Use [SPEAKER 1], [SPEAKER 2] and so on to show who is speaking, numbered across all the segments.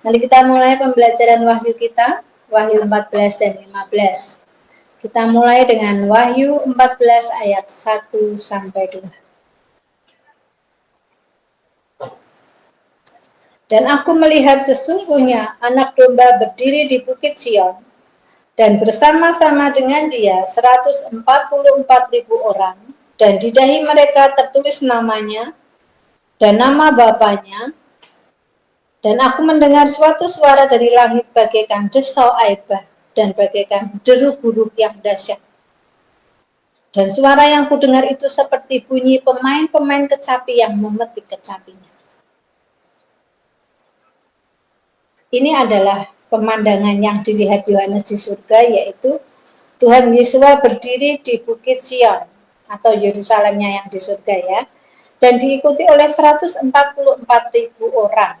[SPEAKER 1] Mari kita mulai pembelajaran Wahyu kita, Wahyu 14 dan 15. Kita mulai dengan Wahyu 14 ayat 1 sampai 2. Dan aku melihat sesungguhnya anak domba berdiri di bukit Sion, dan bersama-sama dengan dia 144.000 orang, dan di dahi mereka tertulis namanya dan nama Bapanya. Dan aku mendengar suatu suara dari langit bagaikan desau air bah dan bagaikan deru guruk yang dahsyat. Dan suara yang kudengar itu seperti bunyi pemain-pemain kecapi yang memetik kecapinya. Ini adalah pemandangan yang dilihat Yohanes di surga, yaitu Tuhan Yesus berdiri di bukit Sion atau Yerusalemnya yang di surga ya, dan diikuti oleh 144.000 orang,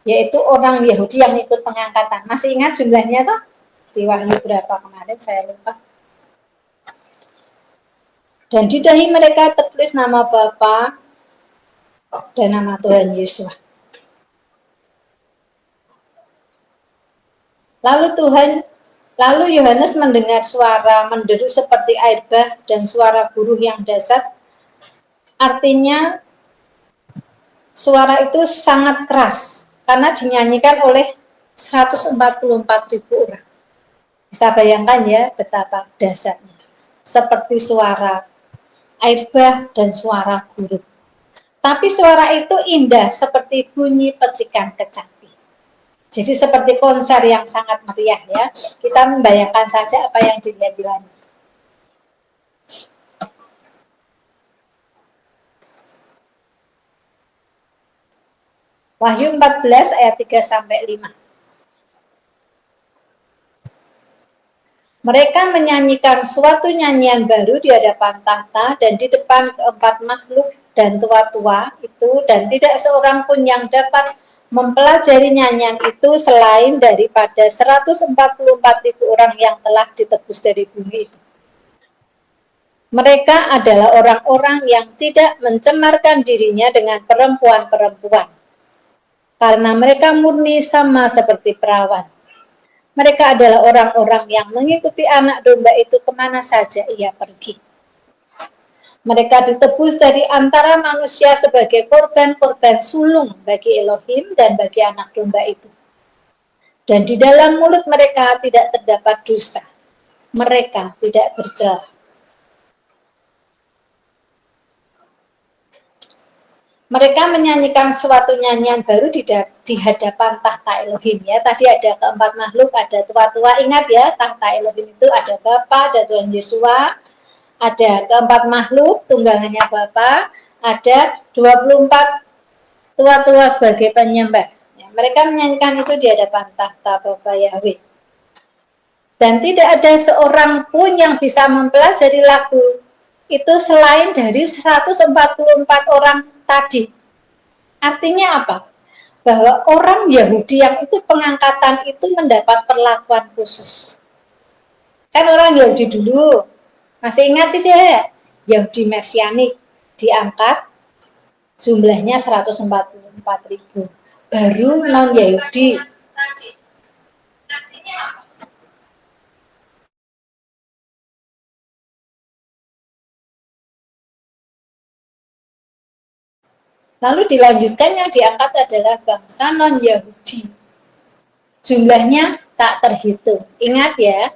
[SPEAKER 1] yaitu orang Yahudi yang ikut pengangkatan. Masih ingat jumlahnya toh? Di Wahyu berapa kemarin saya lupa. Dan di dahi mereka tertulis nama Bapa dan nama Tuhan Yesus. Lalu Yohanes mendengar suara menderu seperti air bah dan suara guruh yang dahsyat. Artinya suara itu sangat keras karena dinyanyikan oleh 144.000 orang. Bisa bayangkan ya betapa dahsyatnya. Seperti suara air bah dan suara guruh. Tapi suara itu indah seperti bunyi petikan kecapi. Jadi seperti konser yang sangat meriah ya. Kita membayangkan saja apa yang dilihat Yohanes. Wahyu 14 ayat 3 sampai 5. Mereka menyanyikan suatu nyanyian baru di hadapan tahta dan di depan keempat makhluk dan tua-tua itu, dan tidak seorang pun yang dapat mempelajari nyanyian itu selain daripada 144.000 orang yang telah ditebus dari bumi itu. Mereka adalah orang-orang yang tidak mencemarkan dirinya dengan perempuan-perempuan, karena mereka murni sama seperti perawan. Mereka adalah orang-orang yang mengikuti anak domba itu kemana saja ia pergi. Mereka ditebus dari antara manusia sebagai korban-korban sulung bagi Elohim dan bagi anak domba itu. Dan di dalam mulut mereka tidak terdapat dusta. Mereka tidak bercela. Mereka menyanyikan suatu nyanyian baru di hadapan tahta Elohim ya. Tadi ada keempat makhluk, ada tua-tua. Ingat ya, tahta Elohim itu ada Bapa, ada Tuhan Yesus, ada keempat makhluk, tunggangannya Bapa, ada 24 tua-tua sebagai penyembah. Ya, mereka menyanyikan itu di hadapan tahta Bapa Yahweh. Dan tidak ada seorang pun yang bisa mempelajari lagu itu selain dari 144 orang tadi. Artinya apa? Bahwa orang Yahudi yang ikut pengangkatan itu mendapat perlakuan khusus. Kan orang Yahudi dulu, masih ingat tidak ya? Yahudi Mesianik diangkat, jumlahnya 144.000. Baru non-Yahudi. Lalu dilanjutkan yang diangkat adalah bangsa non-Yahudi. Jumlahnya tak terhitung. Ingat ya,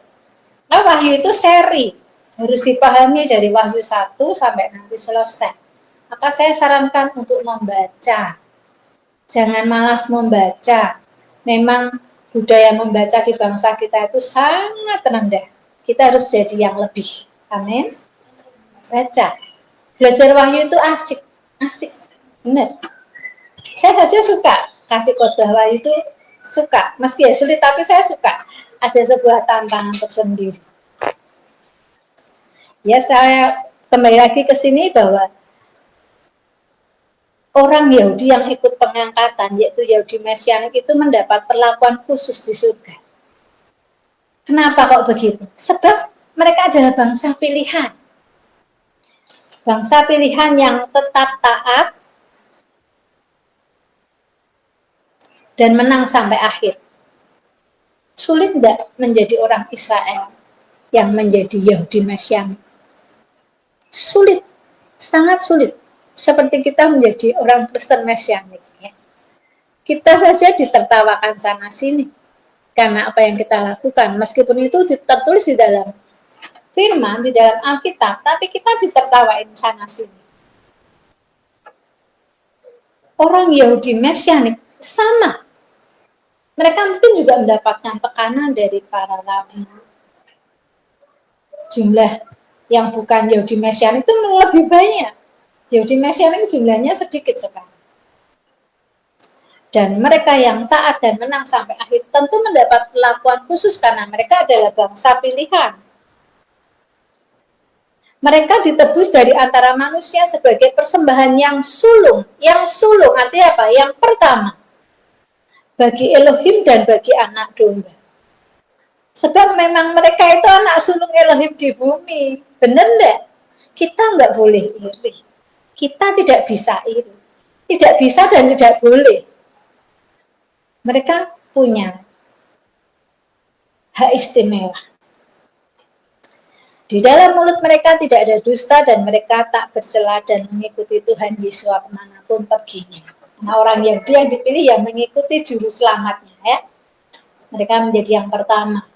[SPEAKER 1] nah, Wahyu itu seri. Harus dipahami dari Wahyu 1 sampai nanti selesai. Maka saya sarankan untuk membaca. Jangan malas membaca. Memang budaya membaca di bangsa kita itu sangat rendah. Kita harus jadi yang lebih. Amin. Baca. Belajar Wahyu itu asik. Asik. Benar. Saya saja suka kasih khotbah Wahyu itu suka. Meski ya sulit tapi saya suka. Ada sebuah tantangan tersendiri. Ya, saya kembali lagi ke sini bahwa orang Yahudi yang ikut pengangkatan, yaitu Yahudi Mesianik itu mendapat perlakuan khusus di surga. Kenapa kok begitu? Sebab mereka adalah bangsa pilihan. Bangsa pilihan yang tetap taat dan menang sampai akhir. Sulit enggak menjadi orang Israel yang menjadi Yahudi Mesianik? Sulit, sangat sulit. Seperti kita menjadi orang Kristen Mesianik. Ya. Kita saja ditertawakan sana sini karena apa yang kita lakukan, meskipun itu tertulis di dalam firman, di dalam Alkitab, tapi kita ditertawain sana sini. Orang Yahudi Mesianik sama. Mereka mungkin juga mendapatkan tekanan dari para rabi. Jumlah yang bukan Yahudi Mesianik itu lebih banyak. Yahudi Mesianik jumlahnya sedikit sekali. Dan mereka yang taat dan menang sampai akhir tentu mendapat perlakuan khusus karena mereka adalah bangsa pilihan. Mereka ditebus dari antara manusia sebagai persembahan yang sulung. Yang sulung artinya apa? Yang pertama, bagi Elohim dan bagi anak domba. Sebab memang mereka itu anak sulung Elohim di bumi. Benar enggak? Kita enggak boleh iri. Kita tidak bisa iri. Tidak bisa dan tidak boleh. Mereka punya hak istimewa. Di dalam mulut mereka tidak ada dusta dan mereka tak bersela dan mengikuti Tuhan Yesus kemanapun perginya. Nah, orang Yahudi yang dipilih yang mengikuti juru selamatnya. Ya. Mereka menjadi yang pertama.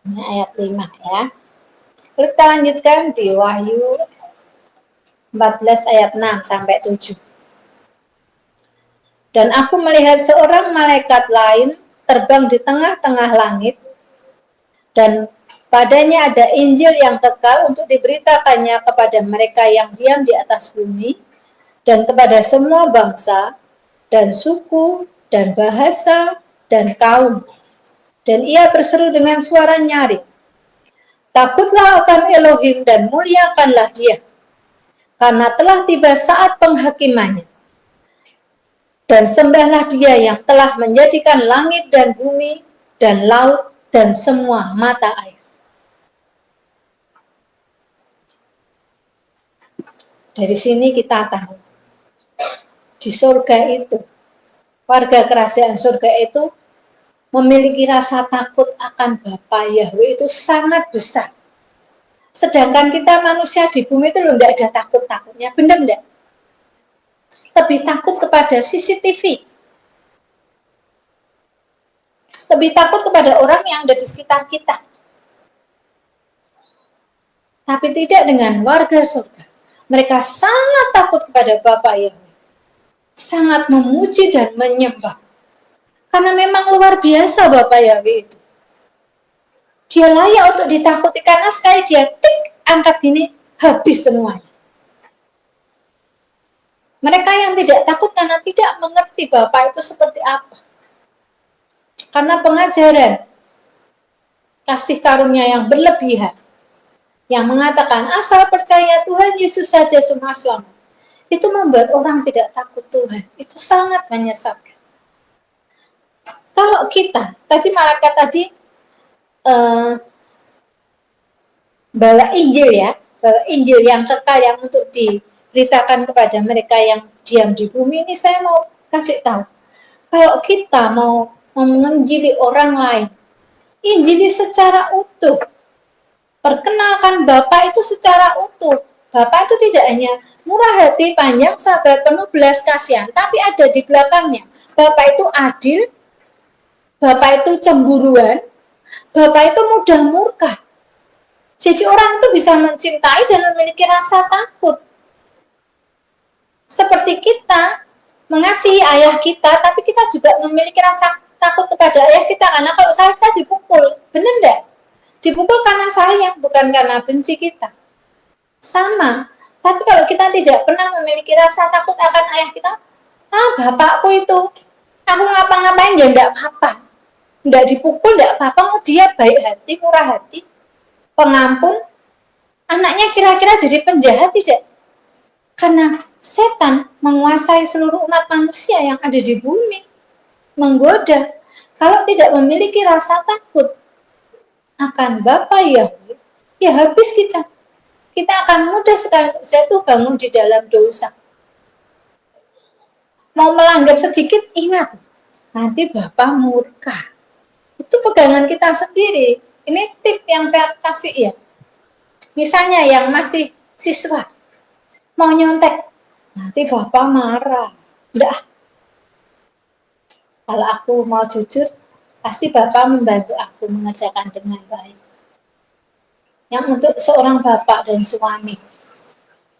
[SPEAKER 1] Ini ayat 5 ya. Lalu kita lanjutkan di Wahyu 14 ayat 6 sampai 7. Dan aku melihat seorang malaikat lain terbang di tengah-tengah langit, dan padanya ada Injil yang kekal untuk diberitakannya kepada mereka yang diam di atas bumi, dan kepada semua bangsa, dan suku, dan bahasa, dan kaum. Dan ia berseru dengan suara nyaring, takutlah akan Elohim dan muliakanlah dia, karena telah tiba saat penghakimannya. Dan sembahlah dia yang telah menjadikan langit dan bumi dan laut dan semua mata air. Dari sini kita tahu, di surga itu, warga kerajaan surga itu memiliki rasa takut akan Bapa Yahweh itu sangat besar. Sedangkan kita manusia di bumi itu tidak ada takut-takutnya, benar enggak? Lebih takut kepada CCTV. Lebih takut kepada orang yang ada di sekitar kita. Tapi tidak dengan warga surga. Mereka sangat takut kepada Bapa Yahweh. Sangat memuji dan menyembah. Karena memang luar biasa Bapa Yahweh itu. Dia layak untuk ditakuti karena sekali dia angkat gini, habis semuanya. Mereka yang tidak takut karena tidak mengerti Bapa itu seperti apa. Karena pengajaran kasih karunia yang berlebihan, yang mengatakan asal percaya Tuhan Yesus saja semua selamat, itu membuat orang tidak takut Tuhan. Itu sangat menyesatkan. Kalau kita, tadi malaikat tadi bawa Injil ya, bawa Injil yang kekal yang untuk diberitakan kepada mereka yang diam di bumi ini. Saya mau kasih tahu, kalau kita mau menginjili orang lain, injili secara utuh, perkenalkan Bapa itu secara utuh. Bapa itu tidak hanya murah hati, panjang sabar, penuh belas kasihan, tapi ada di belakangnya. Bapa itu adil, Bapa itu cemburuan, Bapa itu mudah murka. Jadi orang itu bisa mencintai dan memiliki rasa takut. Seperti kita mengasihi ayah kita, tapi kita juga memiliki rasa takut kepada ayah kita. Karena kalau saya kita dipukul, benar enggak? Dipukul karena sayang, bukan karena benci kita. Sama. Tapi kalau kita tidak pernah memiliki rasa takut akan ayah kita, bapakku itu, aku ngapa-ngapain ya enggak apa-apa. Enggak dipukul, enggak apa-apa, dia baik hati, murah hati, pengampun. Anaknya kira-kira jadi penjahat tidak? Karena setan menguasai seluruh umat manusia yang ada di bumi, menggoda. Kalau tidak memiliki rasa takut akan Bapa Yahweh, ya habis kita. kita akan mudah sekali untuk jatuh bangun di dalam dosa. Mau melanggar sedikit, ingat, nanti Bapak murka. Itu pegangan kita sendiri. Ini tip yang saya kasih ya. Misalnya yang masih siswa, mau nyontek, nanti Bapak marah. Enggak. Kalau aku mau jujur, pasti Bapak membantu aku mengerjakan dengan baik. Yang untuk seorang bapak dan suami.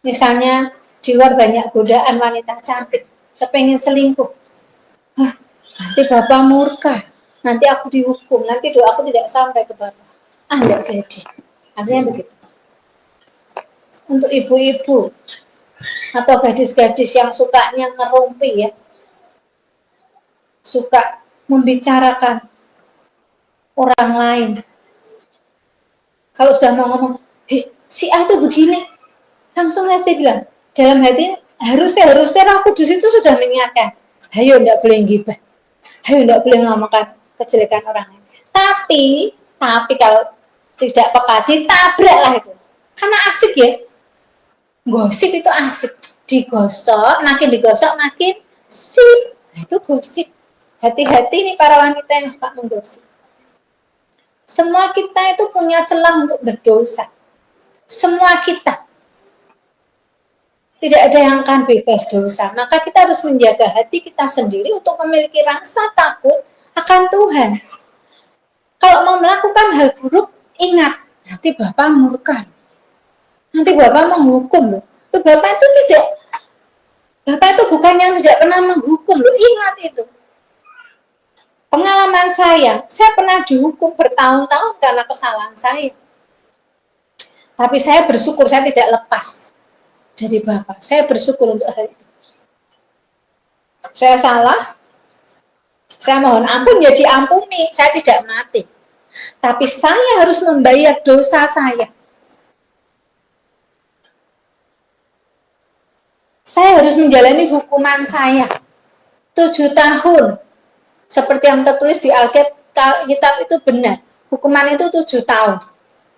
[SPEAKER 1] Misalnya di luar banyak godaan wanita cantik, kepengen selingkuh. Nanti Bapak murka, nanti aku dihukum, nanti doaku tidak sampai ke Bapak. Enggak jadi. Artinya begitu. Untuk ibu-ibu atau gadis-gadis yang sukanya ngerumpi ya, suka membicarakan orang lain. Kalau sudah mau ngomong, si A tuh begini, langsung saya bilang, dalam hati harusnya aku di situ sudah mengingatkan, ayo enggak boleh gibah, ayo enggak boleh ngomongkan kejelekan orang lain. Tapi kalau tidak peka, ditabrak lah itu. Karena asik ya, gosip itu asik, digosok, makin digosok makin sip. Nah, itu gosip. Hati-hati nih para wanita yang suka menggosip. Semua kita itu punya celah untuk berdosa. Semua kita. Tidak ada yang akan bebas dosa. Maka kita harus menjaga hati kita sendiri untuk memiliki rasa takut akan Tuhan. Kalau mau melakukan hal buruk, ingat, nanti Bapak murka. Nanti Bapak menghukum loh. Bapak itu bukan yang tidak pernah menghukum loh. Ingat itu. Pengalaman saya pernah dihukum bertahun-tahun karena kesalahan saya. Tapi saya bersyukur saya tidak lepas dari Bapak. Saya bersyukur untuk hal itu. Saya salah, saya mohon ampun, ya diampuni, saya tidak mati. Tapi saya harus membayar dosa saya. Saya harus menjalani hukuman saya 7 tahun. Seperti yang tertulis di Alkitab itu benar. Hukuman itu 7 tahun.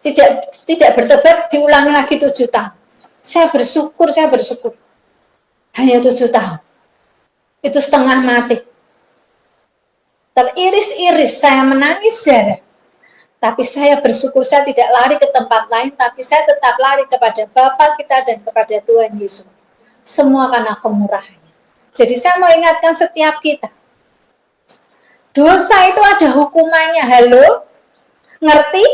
[SPEAKER 1] Tidak bertobat, diulangi lagi 7 tahun. Saya bersyukur. Hanya 7 tahun. Itu setengah mati. Teriris-iris, saya menangis darah. Tapi saya bersyukur saya tidak lari ke tempat lain, tapi saya tetap lari kepada Bapa kita dan kepada Tuhan Yesus. Semua karena kemurahannya. Jadi saya mau ingatkan setiap kita, dosa itu ada hukumannya. Halo? Ngerti?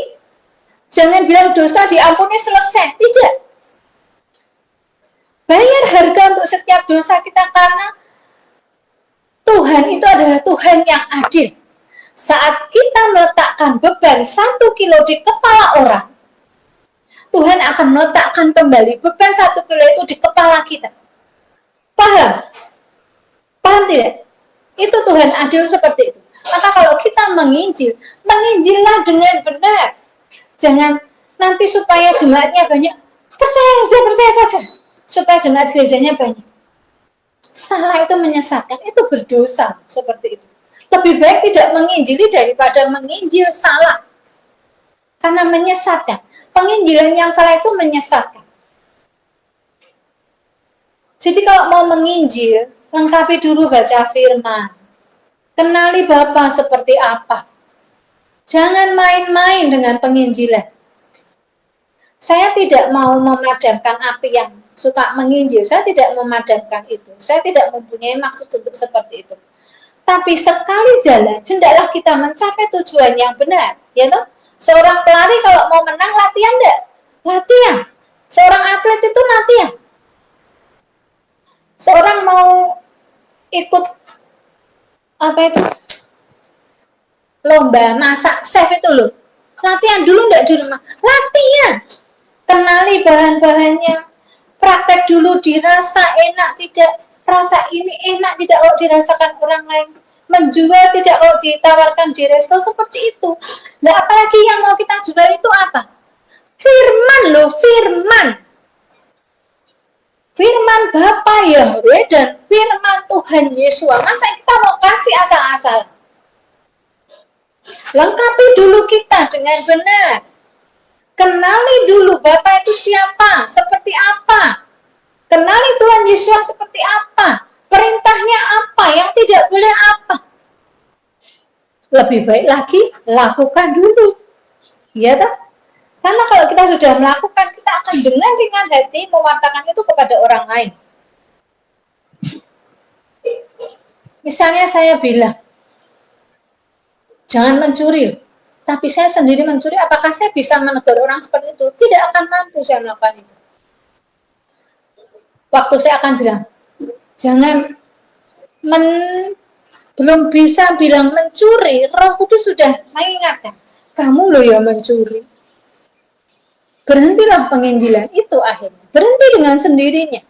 [SPEAKER 1] Jangan bilang dosa diampuni selesai. Tidak. Bayar harga untuk setiap dosa kita karena Tuhan itu adalah Tuhan yang adil. Saat kita meletakkan beban 1 kilo di kepala orang, Tuhan akan meletakkan kembali beban 1 kilo itu di kepala kita. Paham? Paham tidak? Itu Tuhan adil seperti itu. Maka kalau kita menginjillah dengan benar. Jangan nanti supaya jemaatnya banyak, percaya saja. Supaya jemaat gerejanya banyak. Salah itu menyesatkan, itu berdosa seperti itu. Lebih baik tidak menginjili daripada menginjil salah. Karena menyesatkan. Penginjilan yang salah itu menyesatkan. Jadi kalau mau menginjil, lengkapi dulu baca firman. Kenali Bapa seperti apa. Jangan main-main dengan penginjilan. Saya tidak mau memadamkan api yang suka menginjil. Saya tidak memadamkan itu. Saya tidak mempunyai maksud untuk seperti itu. Tapi sekali jalan, hendaklah kita mencapai tujuan yang benar. Ya toh? Seorang pelari kalau mau menang latihan enggak? Latihan. Seorang atlet itu latihan. Seorang mau ikut lomba masak chef itu loh, latihan dulu enggak di rumah? Latihan. Kenali bahan-bahannya, praktek dulu, dirasa enak tidak, rasa ini enak tidak kalau dirasakan orang lain, menjual tidak kalau ditawarkan di resto, seperti itu. Nah, apalagi yang mau kita jual itu apa? Firman loh, firman Bapa Yahweh dan firman Tuhan Yesus. Masa kita mau kasih asal-asal? Lengkapi dulu kita dengan benar. Kenali dulu Bapa itu siapa, seperti apa. Kenali Tuhan Yesus seperti apa. Perintahnya apa, yang tidak boleh apa. Lebih baik lagi, lakukan dulu. Ya tak? Karena kalau kita sudah melakukan, kita akan dengan ringan hati mewartakan itu kepada orang lain. Misalnya saya bilang, jangan mencuri. Tapi saya sendiri mencuri, apakah saya bisa menegur orang seperti itu? Tidak akan mampu saya melakukan itu. Waktu saya akan bilang, jangan belum bisa bilang mencuri, Roh Kudus sudah mengingatkan, kamu loh yang mencuri. Berhentilah penginjilan itu akhirnya. Berhenti dengan sendirinya.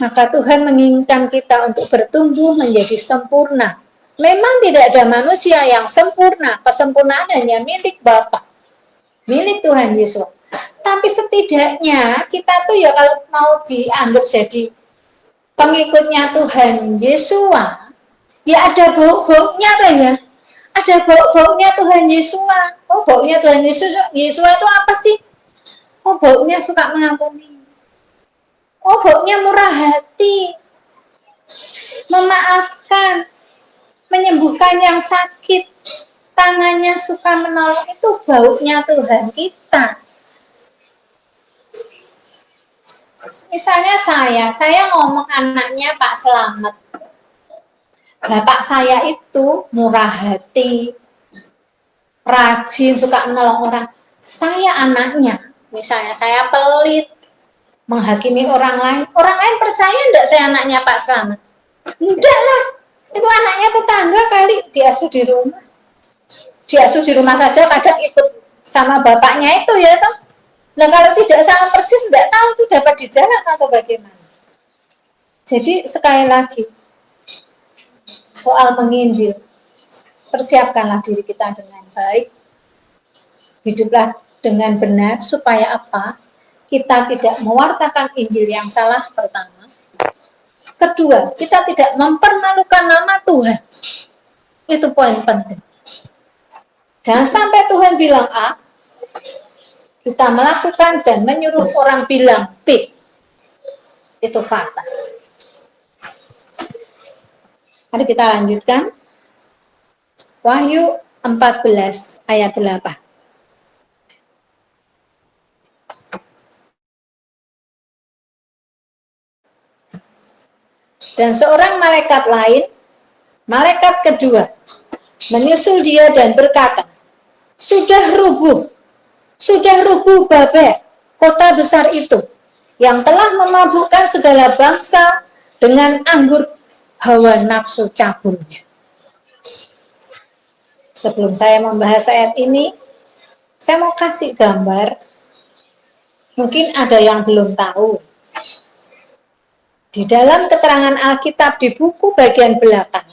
[SPEAKER 1] Maka Tuhan menginginkan kita untuk bertumbuh menjadi sempurna. Memang tidak ada manusia yang sempurna. Kesempurnaan hanya milik Bapa, milik Tuhan Yesus. Tapi setidaknya kita tuh ya kalau mau dianggap jadi pengikutnya Tuhan Yesus, ya ada bau-baunya tuh ya. Ada bau-baunya Tuhan Yesus. Oh, baunya Tuhan Yesus itu apa sih? Oh, baunya suka mengampuni. Oh, baunya murah hati. Memaafkan. Menyembuhkan yang sakit. Tangannya suka menolong. Itu baunya Tuhan kita. Misalnya saya ngomong anaknya Pak Slamet. Bapak saya itu murah hati, rajin, suka menolong orang. Saya anaknya, misalnya saya pelit, menghakimi orang lain. Orang lain percaya enggak saya anaknya Pak Slamet? Enggak lah, itu anaknya tetangga kali, diasuh di rumah. Diasuh di rumah saja kadang ikut sama bapaknya itu ya toh. Nah kalau tidak sama persis, enggak tahu itu dapat di jalan atau bagaimana. Jadi sekali lagi, soal menginjil, persiapkanlah diri kita dengan baik, hiduplah dengan benar, supaya apa? Kita tidak mewartakan Injil yang salah pertama. Kedua, kita tidak mempermalukan nama Tuhan. Itu poin penting. Jangan sampai Tuhan bilang A, kita melakukan dan menyuruh orang bilang B. Itu fatal. Mari kita lanjutkan. Wahyu 14 ayat 8. Dan seorang malaikat lain, malaikat kedua, menyusul dia dan berkata, sudah rubuh Babel, kota besar itu, yang telah memabukkan segala bangsa dengan anggur hawa nafsu cabulnya. Sebelum saya membahas ayat ini, saya mau kasih gambar. Mungkin ada yang belum tahu. Di dalam keterangan Alkitab di buku bagian belakang,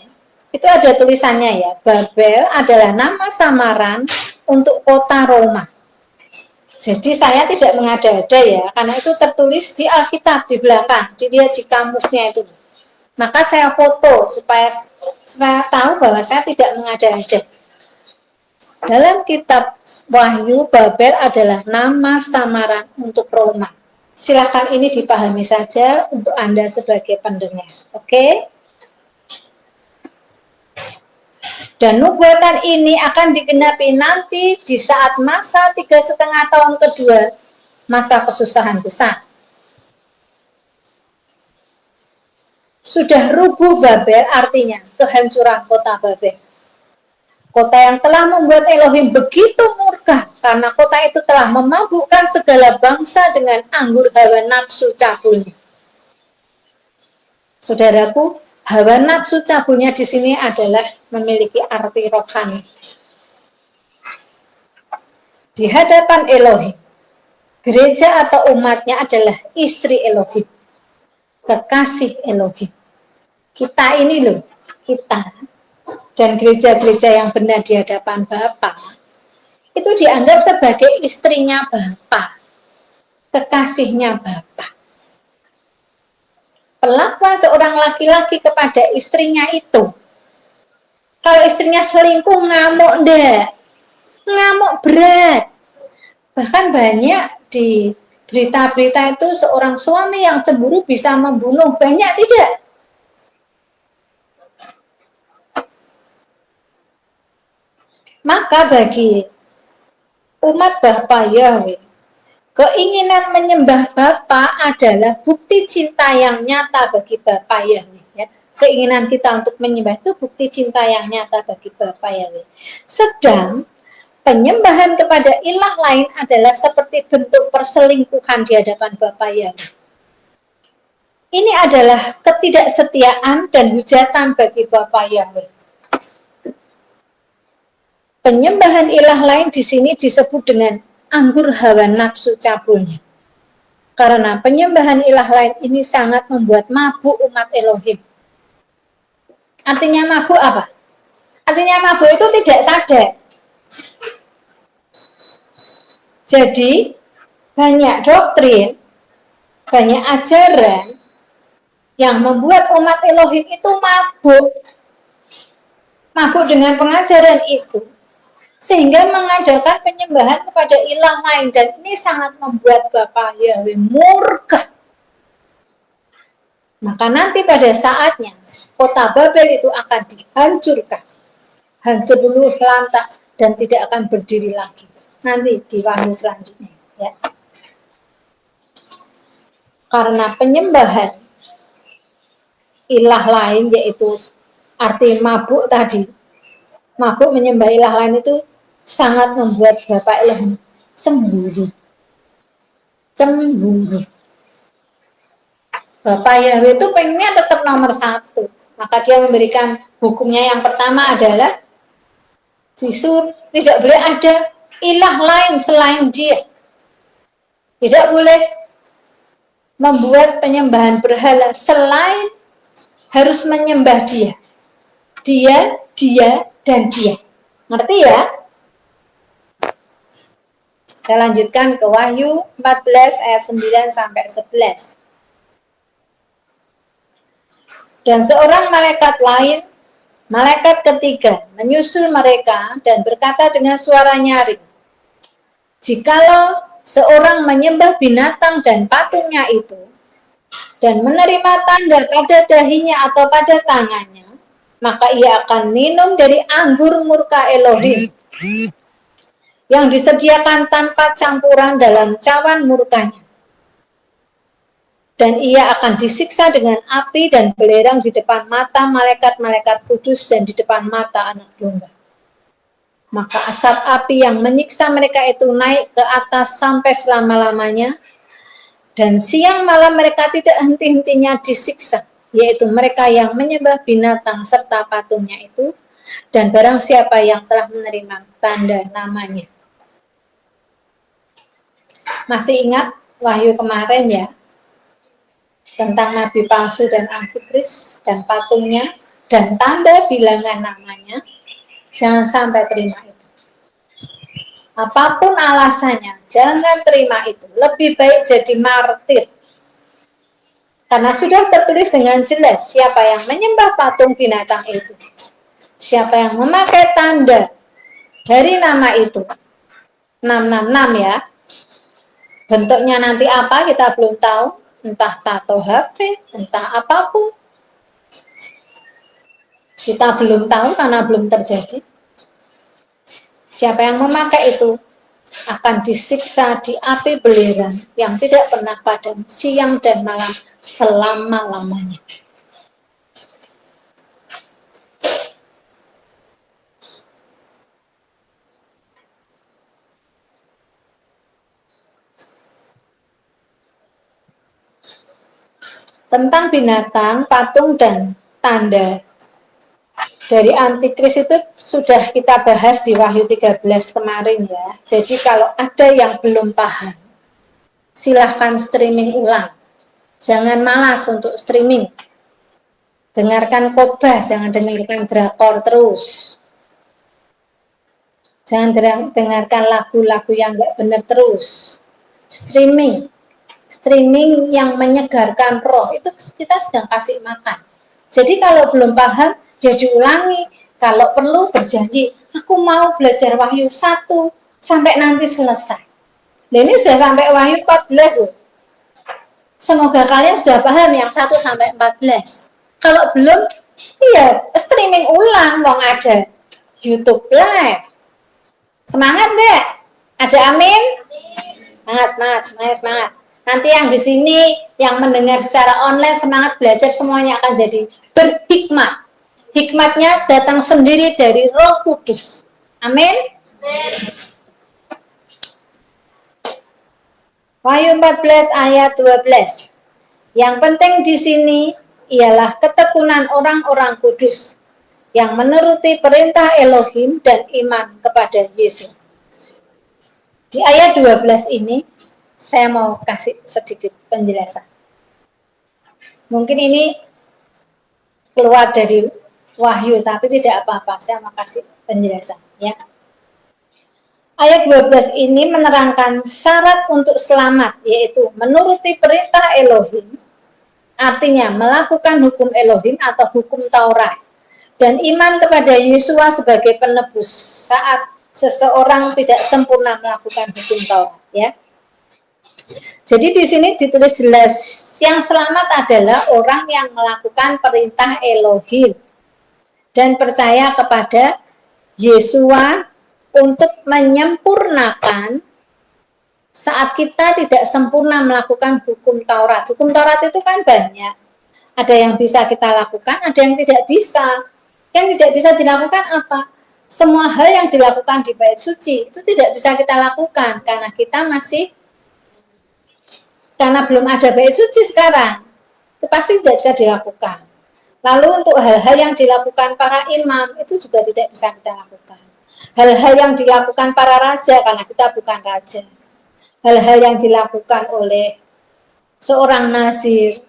[SPEAKER 1] itu ada tulisannya ya, Babel adalah nama samaran untuk kota Roma. Jadi saya tidak mengada-ada ya, karena itu tertulis di Alkitab di belakang, dilihat di kamusnya itu. Maka saya foto supaya tahu bahwa saya tidak mengada-ada. Dalam kitab Wahyu, Babel adalah nama samaran untuk Roma. Silakan ini dipahami saja untuk Anda sebagai pendengar. Oke? Dan nubuatan ini akan digenapi nanti di saat masa 3,5 tahun kedua, masa kesusahan besar. Sudah rubuh Babel artinya kehancuran kota Babel. Kota yang telah membuat Elohim begitu murka karena kota itu telah memabukkan segala bangsa dengan anggur hawa nafsu cabulnya. Saudaraku, hawa nafsu cabulnya di sini adalah memiliki arti rohani. Di hadapan Elohim, gereja atau umatnya adalah istri Elohim, kekasih Elohim. Kita ini loh, kita dan gereja-gereja yang benar di hadapan Bapa itu dianggap sebagai istrinya Bapa, kekasihnya Bapa. Perlakuan seorang laki-laki kepada istrinya itu, kalau istrinya selingkuh ngamuk enggak, ngamuk berat. Bahkan banyak di berita-berita itu seorang suami yang cemburu bisa membunuh, banyak tidak? Maka bagi umat Bapak Yahweh, keinginan menyembah Bapa adalah bukti cinta yang nyata bagi Bapa Yahweh. Ya. Keinginan kita untuk menyembah itu bukti cinta yang nyata bagi Bapa Yahweh. Sedang penyembahan kepada ilah lain adalah seperti bentuk perselingkuhan di hadapan Bapa Yahweh. Ini adalah ketidaksetiaan dan hujatan bagi Bapa Yahweh. Penyembahan ilah lain di sini disebut dengan anggur hawa nafsu cabulnya. Karena penyembahan ilah lain ini sangat membuat mabuk umat Elohim. Artinya mabuk apa? Artinya mabuk itu tidak sadar. Jadi banyak doktrin, banyak ajaran yang membuat umat Elohim itu mabuk. Mabuk dengan pengajaran itu. Sehingga mengadakan penyembahan kepada ilah lain, dan ini sangat membuat Bapa Yahweh murka. Maka nanti pada saatnya kota Babel itu akan dihancurkan, hancur dulu lantak dan tidak akan berdiri lagi. Nanti di wahyu selanjutnya, ya. Karena penyembahan ilah lain, yaitu arti mabuk tadi, mabuk menyembah ilah lain itu sangat membuat Bapak Elohim cemburu. Cemburu. Bapak Yahweh itu pengennya tetap nomor satu. Maka dia memberikan hukumnya yang pertama adalah tidak boleh ada ilah lain selain dia. Tidak boleh membuat penyembahan berhala selain harus menyembah dia. Dia, dan dia. Ngerti ya? Saya lanjutkan ke Wahyu 14 ayat 9 sampai 11. Dan seorang malaikat lain, malaikat ketiga, menyusul mereka dan berkata dengan suara nyaring, jikalau seorang menyembah binatang dan patungnya itu, dan menerima tanda pada dahinya atau pada tangannya, maka ia akan minum dari anggur murka Elohim, yang disediakan tanpa campuran dalam cawan murkanya. Dan ia akan disiksa dengan api dan belerang di depan mata malaikat-malaikat kudus dan di depan mata anak domba. Maka asap api yang menyiksa mereka itu naik ke atas sampai selama-lamanya, dan siang malam mereka tidak henti-hentinya disiksa, yaitu mereka yang menyembah binatang serta patungnya itu, dan barang siapa yang telah menerima tanda namanya. Masih ingat Wahyu kemarin ya, tentang nabi palsu dan antikris dan patungnya dan tanda bilangan namanya? Jangan sampai terima itu. Apapun alasannya, jangan terima itu. Lebih baik jadi martir. Karena sudah tertulis dengan jelas siapa yang menyembah patung binatang itu, siapa yang memakai tanda dari nama itu, 666 ya. Bentuknya nanti apa kita belum tahu, entah tato HP, entah apapun. Kita belum tahu karena belum terjadi. Siapa yang memakai itu akan disiksa di api belerang yang tidak pernah padam siang dan malam selama-lamanya. Tentang binatang, patung, dan tanda dari antikris itu sudah kita bahas di Wahyu 13 kemarin ya. Jadi kalau ada yang belum paham, silahkan streaming ulang. Jangan malas untuk streaming. Dengarkan khotbah, jangan dengarkan drakor terus. Jangan dengarkan lagu-lagu yang nggak benar terus. Streaming yang menyegarkan roh, itu kita sedang kasih makan. Jadi kalau belum paham, ya diulangi. Kalau perlu berjanji, aku mau belajar Wahyu 1 sampai nanti selesai. Dan ini sudah sampai Wahyu 14 loh. Semoga kalian sudah paham yang 1 sampai 14. Kalau belum, iya streaming ulang dong, ada YouTube Live. Semangat deh. Ada amin? Semangat. Nanti yang di sini yang mendengar secara online semangat belajar semuanya akan jadi berhikmat. Hikmatnya datang sendiri dari Roh Kudus. Amin. Wahyu 14 ayat 12. Yang penting di sini ialah ketekunan orang-orang kudus yang menuruti perintah Elohim dan iman kepada Yesus. Di ayat 12 ini saya mau kasih sedikit penjelasan. Mungkin ini keluar dari Wahyu, tapi tidak apa-apa, saya mau kasih penjelasan ya. Ayat 12 ini menerangkan syarat untuk selamat, yaitu menuruti perintah Elohim, artinya melakukan hukum Elohim atau hukum Taurat, dan iman kepada Yeshua sebagai penebus saat seseorang tidak sempurna melakukan hukum Taurat ya. Jadi di sini ditulis jelas yang selamat adalah orang yang melakukan perintah Elohim dan percaya kepada Yeshua untuk menyempurnakan saat kita tidak sempurna melakukan hukum Taurat. Hukum Taurat itu kan banyak. Ada yang bisa kita lakukan, ada yang tidak bisa. Yang tidak bisa dilakukan apa? Semua hal yang dilakukan di bait suci itu tidak bisa kita lakukan karena kita karena belum ada bait suci sekarang. Itu pasti tidak bisa dilakukan. Lalu untuk hal-hal yang dilakukan para imam itu juga tidak bisa kita lakukan. Hal-hal yang dilakukan para raja karena kita bukan raja. Hal-hal yang dilakukan oleh seorang nazir.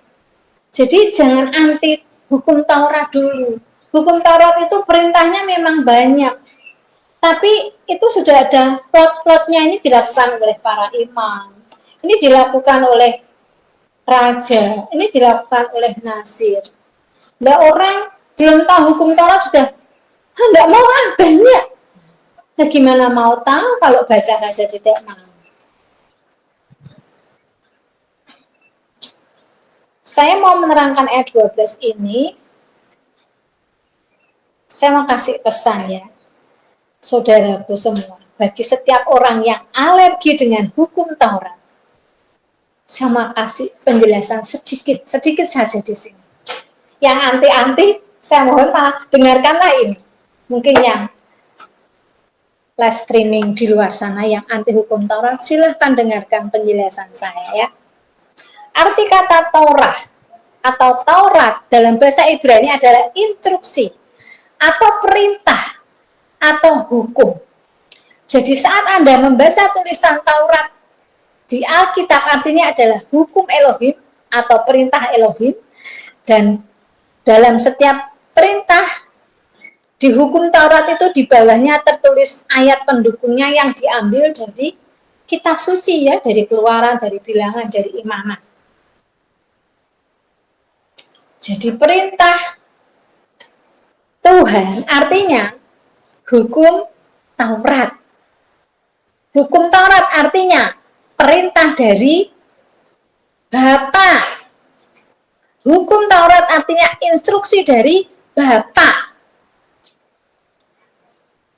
[SPEAKER 1] Jadi jangan anti hukum Taurat dulu. Hukum Taurat itu perintahnya memang banyak. Tapi itu sudah ada plot-plotnya, ini dilakukan oleh para imam. Ini dilakukan oleh raja. Ini dilakukan oleh nazir. Nah, orang belum tahu hukum Taurat sudah enggak mau banyak. Nah, gimana mau tahu kalau baca saja tidak mau? Saya mau menerangkan ayat 12 ini. Saya mau kasih pesan ya, saudaraku semua, bagi setiap orang yang alergi dengan hukum Taurat. Saya mau kasih penjelasan sedikit saja di sini. Yang anti-anti, saya mohon maaf, dengarkanlah ini. Mungkin yang live streaming di luar sana yang anti hukum Taurat, silahkan dengarkan penjelasan saya ya. Arti kata Taurah atau Taurat dalam bahasa Ibrani adalah instruksi atau perintah atau hukum. Jadi saat Anda membaca tulisan Taurat di Alkitab artinya adalah hukum Elohim atau perintah Elohim, dan dalam setiap perintah di hukum Taurat itu di bawahnya tertulis ayat pendukungnya yang diambil dari kitab suci ya, dari Keluaran, dari Bilangan, dari Imamat. Jadi perintah Tuhan artinya hukum Taurat. Hukum Taurat artinya perintah dari Bapa. Hukum Taurat artinya instruksi dari Bapa.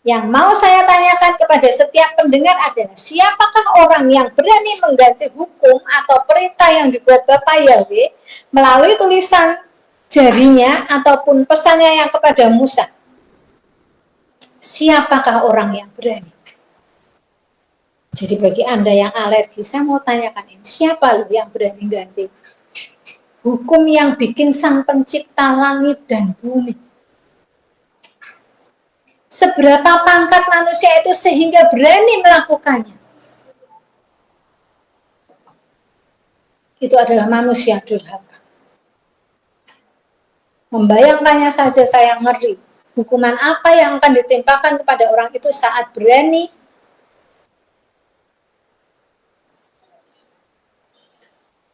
[SPEAKER 1] Yang mau saya tanyakan kepada setiap pendengar adalah, siapakah orang yang berani mengganti hukum atau perintah yang dibuat Bapak Yahweh melalui tulisan jarinya ataupun pesannya yang kepada Musa? Siapakah orang yang berani? Jadi bagi Anda yang alergi, saya mau tanyakan ini, siapa loh yang berani ganti hukum yang bikin Sang Pencipta langit dan bumi? Seberapa pangkat manusia itu sehingga berani melakukannya? Itu adalah manusia durhaka. Membayangkannya saja saya ngeri. Hukuman apa yang akan ditimpakan kepada orang itu saat berani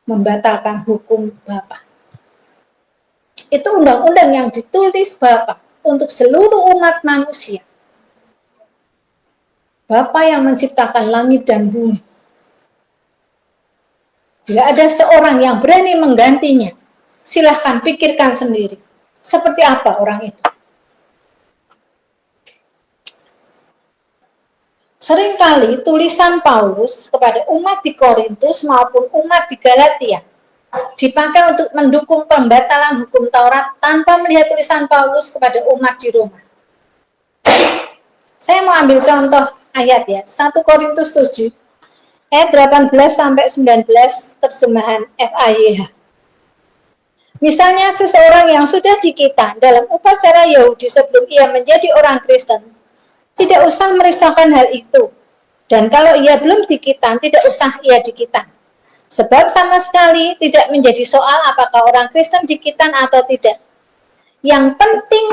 [SPEAKER 1] membatalkan hukum Bapa. Itu undang-undang yang ditulis Bapa untuk seluruh umat manusia. Bapa yang menciptakan langit dan bumi. Bila ada seorang yang berani menggantinya, silahkan pikirkan sendiri. Seperti apa orang itu? Seringkali tulisan Paulus kepada umat di Korintus maupun umat di Galatia dipakai untuk mendukung pembatalan hukum Taurat tanpa melihat tulisan Paulus kepada umat di Roma. Saya mau ambil contoh ayat ya, 1 Korintus 7 ayat 18 sampai 19 terjemahan FAYH. Misalnya seseorang yang sudah dikitan dalam upacara Yahudi sebelum ia menjadi orang Kristen, tidak usah merisaukan hal itu. Dan kalau ia belum dikitan, tidak usah ia dikitan. Sebab sama sekali tidak menjadi soal apakah orang Kristen dikitan atau tidak. Yang penting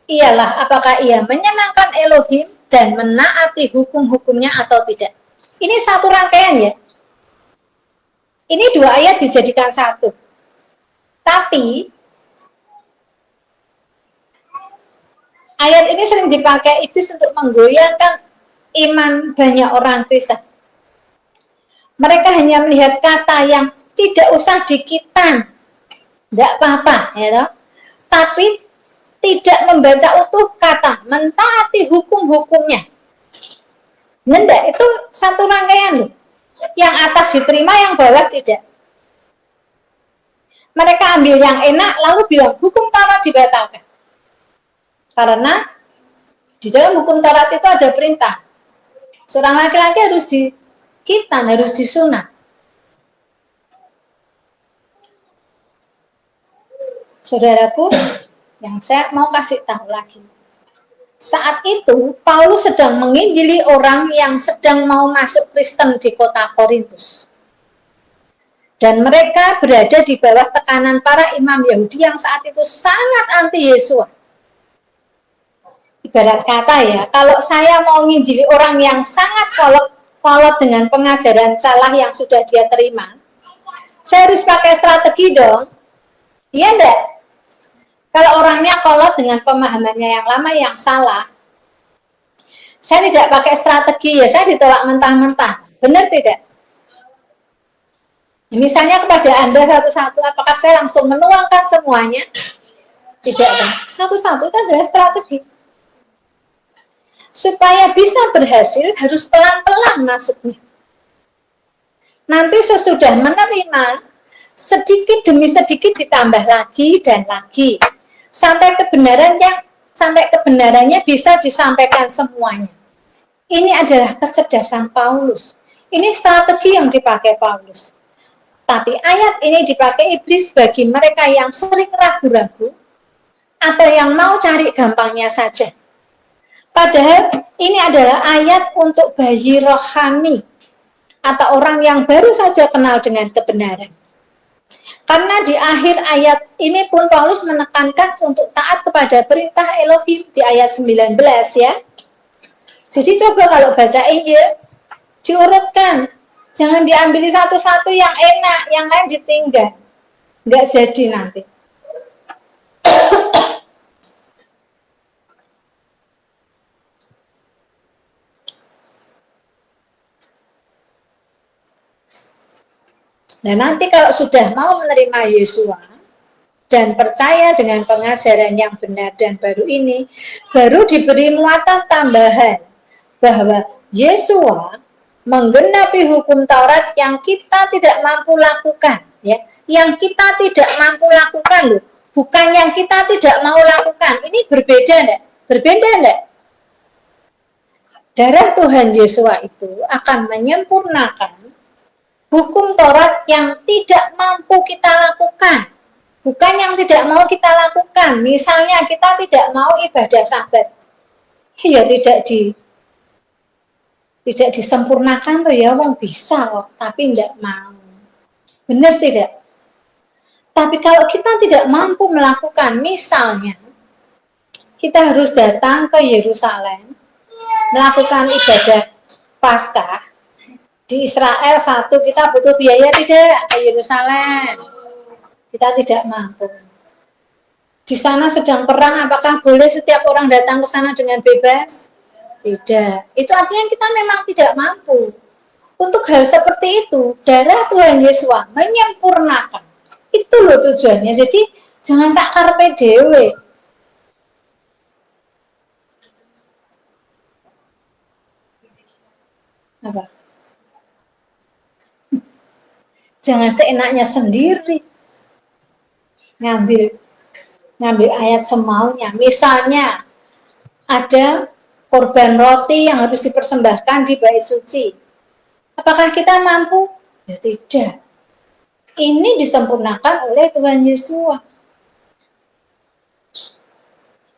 [SPEAKER 1] ialah apakah ia menyenangkan Elohim dan menaati hukum-hukumnya atau tidak. Ini satu rangkaian ya. Ini dua ayat dijadikan satu. Tapi ayat ini sering dipakai iblis untuk menggoyahkan iman banyak orang Kristen. Mereka hanya melihat kata yang tidak usah dikitan, tidak apa-apa, ya toh? Tapi tidak membaca utuh kata, mentaati hukum-hukumnya. Nggak, itu satu rangkaian loh. Yang atas diterima, yang bawah tidak. Mereka ambil yang enak, lalu bilang hukum Taurat dibatalkan. Karena di dalam hukum Taurat itu ada perintah. Seorang laki-laki harus dikitan, harus disunat. Saudaraku, yang saya mau kasih tahu lagi. Saat itu, Paulus sedang menginjili orang yang sedang mau masuk Kristen di kota Korintus. Dan mereka berada di bawah tekanan para imam Yahudi yang saat itu sangat anti Yesua. Ibarat kata ya, kalau saya mau nginjili orang yang sangat kolot dengan pengajaran salah yang sudah dia terima, saya harus pakai strategi dong. Iya enggak? Kalau orangnya kolot dengan pemahamannya yang lama yang salah, saya tidak pakai strategi ya, saya ditolak mentah-mentah. Benar tidak? Misalnya kepada Anda satu-satu, apakah saya langsung menuangkan semuanya? Tidak kan? Satu-satu itu adalah strategi. Supaya bisa berhasil, harus pelan-pelan masuknya. Nanti sesudah menerima, sedikit demi sedikit ditambah lagi dan lagi. Sampai kebenarannya bisa disampaikan semuanya. Ini adalah kecerdasan Paulus. Ini strategi yang dipakai Paulus. Tapi ayat ini dipakai iblis bagi mereka yang sering ragu-ragu atau yang mau cari gampangnya saja. Padahal ini adalah ayat untuk bayi rohani atau orang yang baru saja kenal dengan kebenaran. Karena di akhir ayat ini pun Paulus menekankan untuk taat kepada perintah Elohim di ayat 19 ya. Jadi coba kalau baca Injil, diurutkan. Jangan diambil satu-satu yang enak, yang lain ditinggal. Nggak jadi nanti. Nah nanti kalau sudah mau menerima Yesua dan percaya dengan pengajaran yang benar dan baru ini, baru diberi muatan tambahan bahwa Yesua menggenapi hukum Taurat yang kita tidak mampu lakukan, ya, yang kita tidak mampu lakukan loh, bukan yang kita tidak mau lakukan. Ini berbeda enggak? Berbeda enggak? Darah Tuhan Yesua itu akan menyempurnakan hukum Taurat yang tidak mampu kita lakukan. Bukan yang tidak mau kita lakukan. Misalnya kita tidak mau ibadah Sabat. Ya tidak disempurnakan tuh ya, wong bisa kok, tapi tidak mau. Benar tidak? Tapi kalau kita tidak mampu melakukan, misalnya kita harus datang ke Yerusalem, melakukan ibadah Paskah. Di Israel satu kita butuh biaya tidak ke Yerusalem. Kita tidak mampu. Di sana sedang perang, apakah boleh setiap orang datang ke sana dengan bebas? Tidak. Itu artinya kita memang tidak mampu. Untuk hal seperti itu, darah Tuhan Yesus menyempurnakan. Itu loh tujuannya. Jadi jangan sakarpe dewe. Apa? Jangan seenaknya sendiri. Ngambil ayat semaunya. Misalnya ada korban roti yang harus dipersembahkan di bait suci. Apakah kita mampu? Ya tidak. Ini disempurnakan oleh Tuhan Yesus.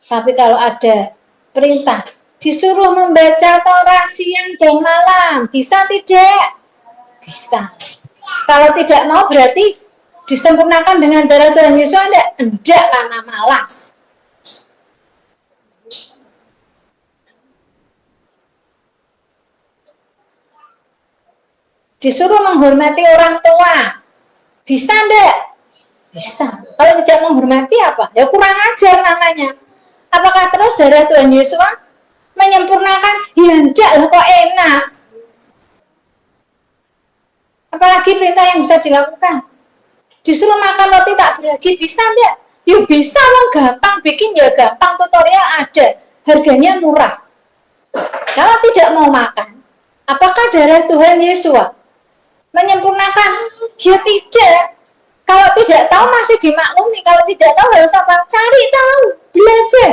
[SPEAKER 1] Tapi kalau ada perintah, disuruh membaca Taurat siang dan malam, bisa tidak? Bisa. Kalau tidak mau berarti disempurnakan dengan darah Tuhan Yesus enggak? Enggak, karena malas. Disuruh menghormati orang tua, bisa enggak? Bisa. Kalau tidak menghormati apa? Ya kurang ajar namanya. Apakah terus darah Tuhan Yesus menyempurnakan? Ya enggak lah, kok enak. Apalagi perintah yang bisa dilakukan. Disuruh makan roti tak beragi, bisa enggak? Ya bisa, gampang bikin ya gampang, tutorial ada, harganya murah. Kalau tidak mau makan, apakah darah Tuhan Yesus menyempurnakan? Ya tidak. Kalau tidak tahu masih dimaklumi. Kalau tidak tahu harus apa? Cari tahu, belajar.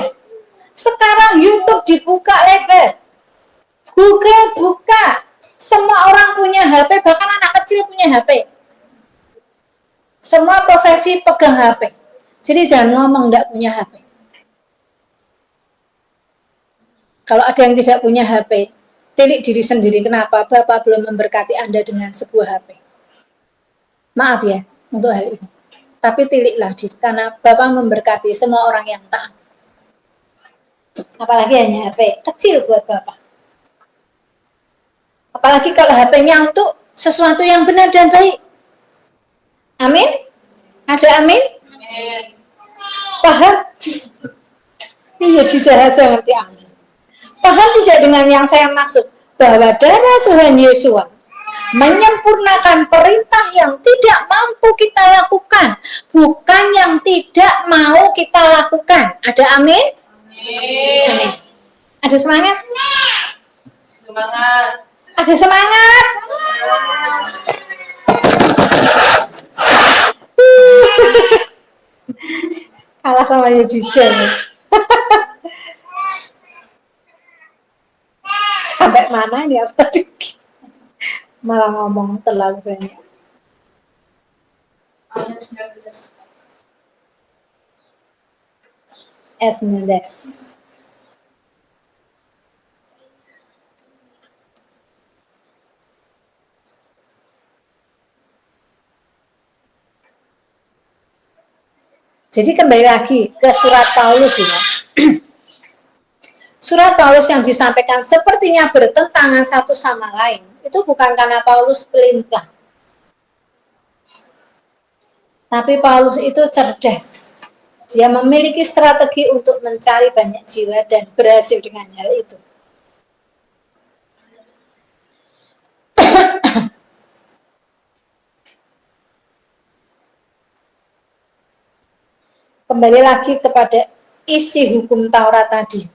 [SPEAKER 1] Sekarang YouTube dibuka lebar, Google buka. Semua orang punya HP, bahkan anak kecil punya HP. Semua profesi pegang HP. Jadi jangan ngomong tidak punya HP. Kalau ada yang tidak punya HP, tilik diri sendiri. Kenapa? Bapak belum memberkati Anda dengan sebuah HP. Maaf ya untuk hal ini. Tapi tiliklah diri, karena Bapak memberkati semua orang yang taat. Apalagi hanya HP kecil buat Bapak. Apalagi kalau HP-nya untuk sesuatu yang benar dan baik. Amin? Ada amin? Paham? Iya, dijahas ngerti amin. Paham tidak dengan yang saya maksud? Bahwa darah Tuhan Yesus menyempurnakan perintah yang tidak mampu kita lakukan, bukan yang tidak mau kita lakukan. Ada amin? Amin. Ada semangat? Semangat. Ada semangat? Kalah sama Yudijan. Sampai mana nih apa tadi? Malah ngomong terlalu banyak. S19. Jadi kembali lagi ke surat Paulus ya. Surat Paulus yang disampaikan sepertinya bertentangan satu sama lain. Itu bukan karena Paulus pelintang. Tapi Paulus itu cerdas. Dia memiliki strategi untuk mencari banyak jiwa dan berhasil dengan hal itu. Kembali lagi kepada isi hukum Taurat tadi.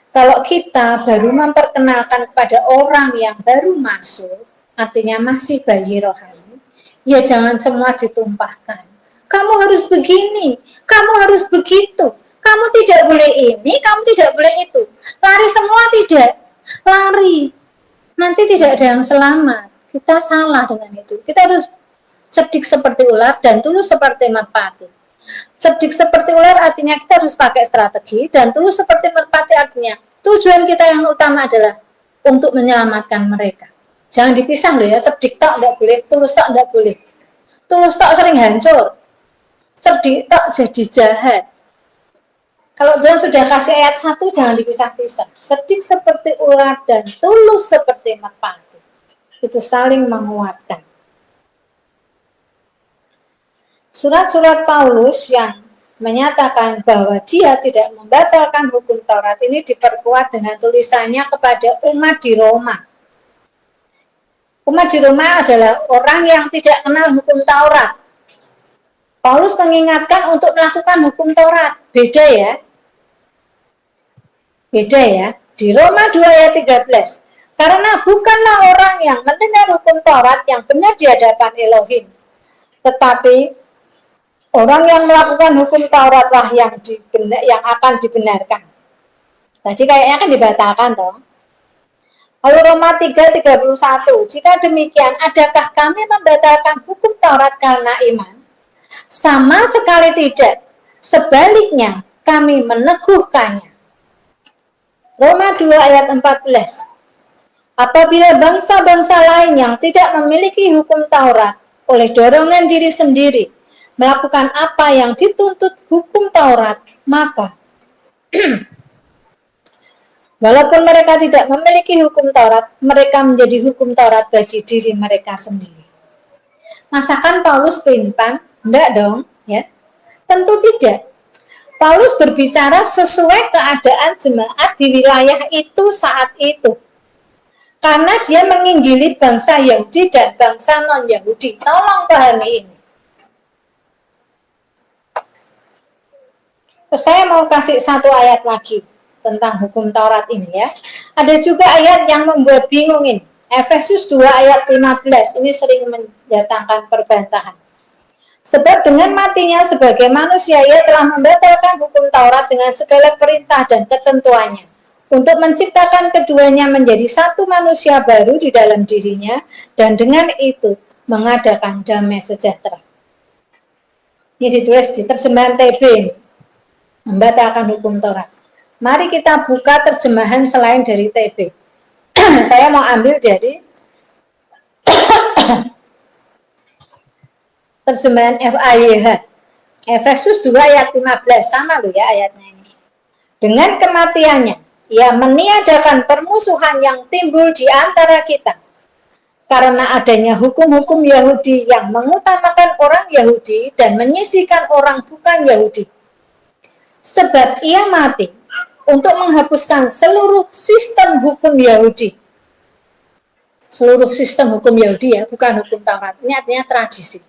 [SPEAKER 1] Kalau kita baru memperkenalkan kepada orang yang baru masuk, artinya masih bayi rohani, ya jangan semua ditumpahkan. Kamu harus begini, kamu harus begitu, kamu tidak boleh ini, kamu tidak boleh itu. Lari semua tidak, lari. Nanti tidak ada yang selamat. Kita salah dengan itu. Kita harus cerdik seperti ular dan tulus seperti merpati. Cerdik seperti ular artinya kita harus pakai strategi, dan tulus seperti merpati artinya tujuan kita yang utama adalah untuk menyelamatkan mereka. Jangan dipisah loh ya, cerdik tak enggak boleh, tulus tak enggak boleh. Tulus tak sering hancur, cerdik tak jadi jahat. Kalau Tuhan sudah kasih ayat 1, jangan dipisah-pisah. Cerdik seperti ular dan tulus seperti merpati. Itu saling menguatkan. Surat-surat Paulus yang menyatakan bahwa dia tidak membatalkan hukum Taurat ini diperkuat dengan tulisannya kepada umat di Roma. Umat di Roma adalah orang yang tidak kenal hukum Taurat. Paulus mengingatkan untuk melakukan hukum Taurat. Beda ya. Di Roma 2 ayat 13. Karena bukanlah orang yang mendengar hukum Taurat yang benar di hadapan Elohim, tetapi orang yang melakukan hukum Tauratlah yang akan dibenarkan. Tadi kayaknya kan dibatalkan toh. Lalu Roma 3:31. Jika demikian, adakah kami membatalkan hukum Taurat karena iman? Sama sekali tidak. Sebaliknya, kami meneguhkannya. Roma 2 ayat 14. Apabila bangsa-bangsa lain yang tidak memiliki hukum Taurat oleh dorongan diri sendiri melakukan apa yang dituntut hukum Taurat, maka walaupun mereka tidak memiliki hukum Taurat, mereka menjadi hukum Taurat bagi diri mereka sendiri. Masakan Paulus pelin-pelan? Enggak dong, ya. Tentu tidak. Paulus berbicara sesuai keadaan jemaat di wilayah itu saat itu. Karena dia menginjili bangsa Yahudi dan bangsa non-Yahudi. Tolong pahami ini. Saya mau kasih satu ayat lagi tentang hukum Taurat ini ya. Ada juga ayat yang membuat bingung ini. Efesus 2 ayat 15. Ini sering mendatangkan perbantahan. Sebab dengan matinya sebagai manusia, ia telah membatalkan hukum Taurat dengan segala perintah dan ketentuannya, untuk menciptakan keduanya menjadi satu manusia baru di dalam dirinya, dan dengan itu mengadakan damai sejahtera. Ini ditulis di terjemahan TB ini, membatalkan hukum Taurat. Mari kita buka terjemahan selain dari TB. Saya mau ambil dari terjemahan FAYH. Efesus 2 ayat 15, sama loh ya ayatnya ini. Dengan kematiannya, ia meniadakan permusuhan yang timbul di antara kita. Karena adanya hukum-hukum Yahudi yang mengutamakan orang Yahudi dan menyisihkan orang bukan Yahudi. Sebab ia mati untuk menghapuskan seluruh sistem hukum Yahudi. Seluruh sistem hukum Yahudi ya, bukan hukum Taurat. Ini artinya tradisi.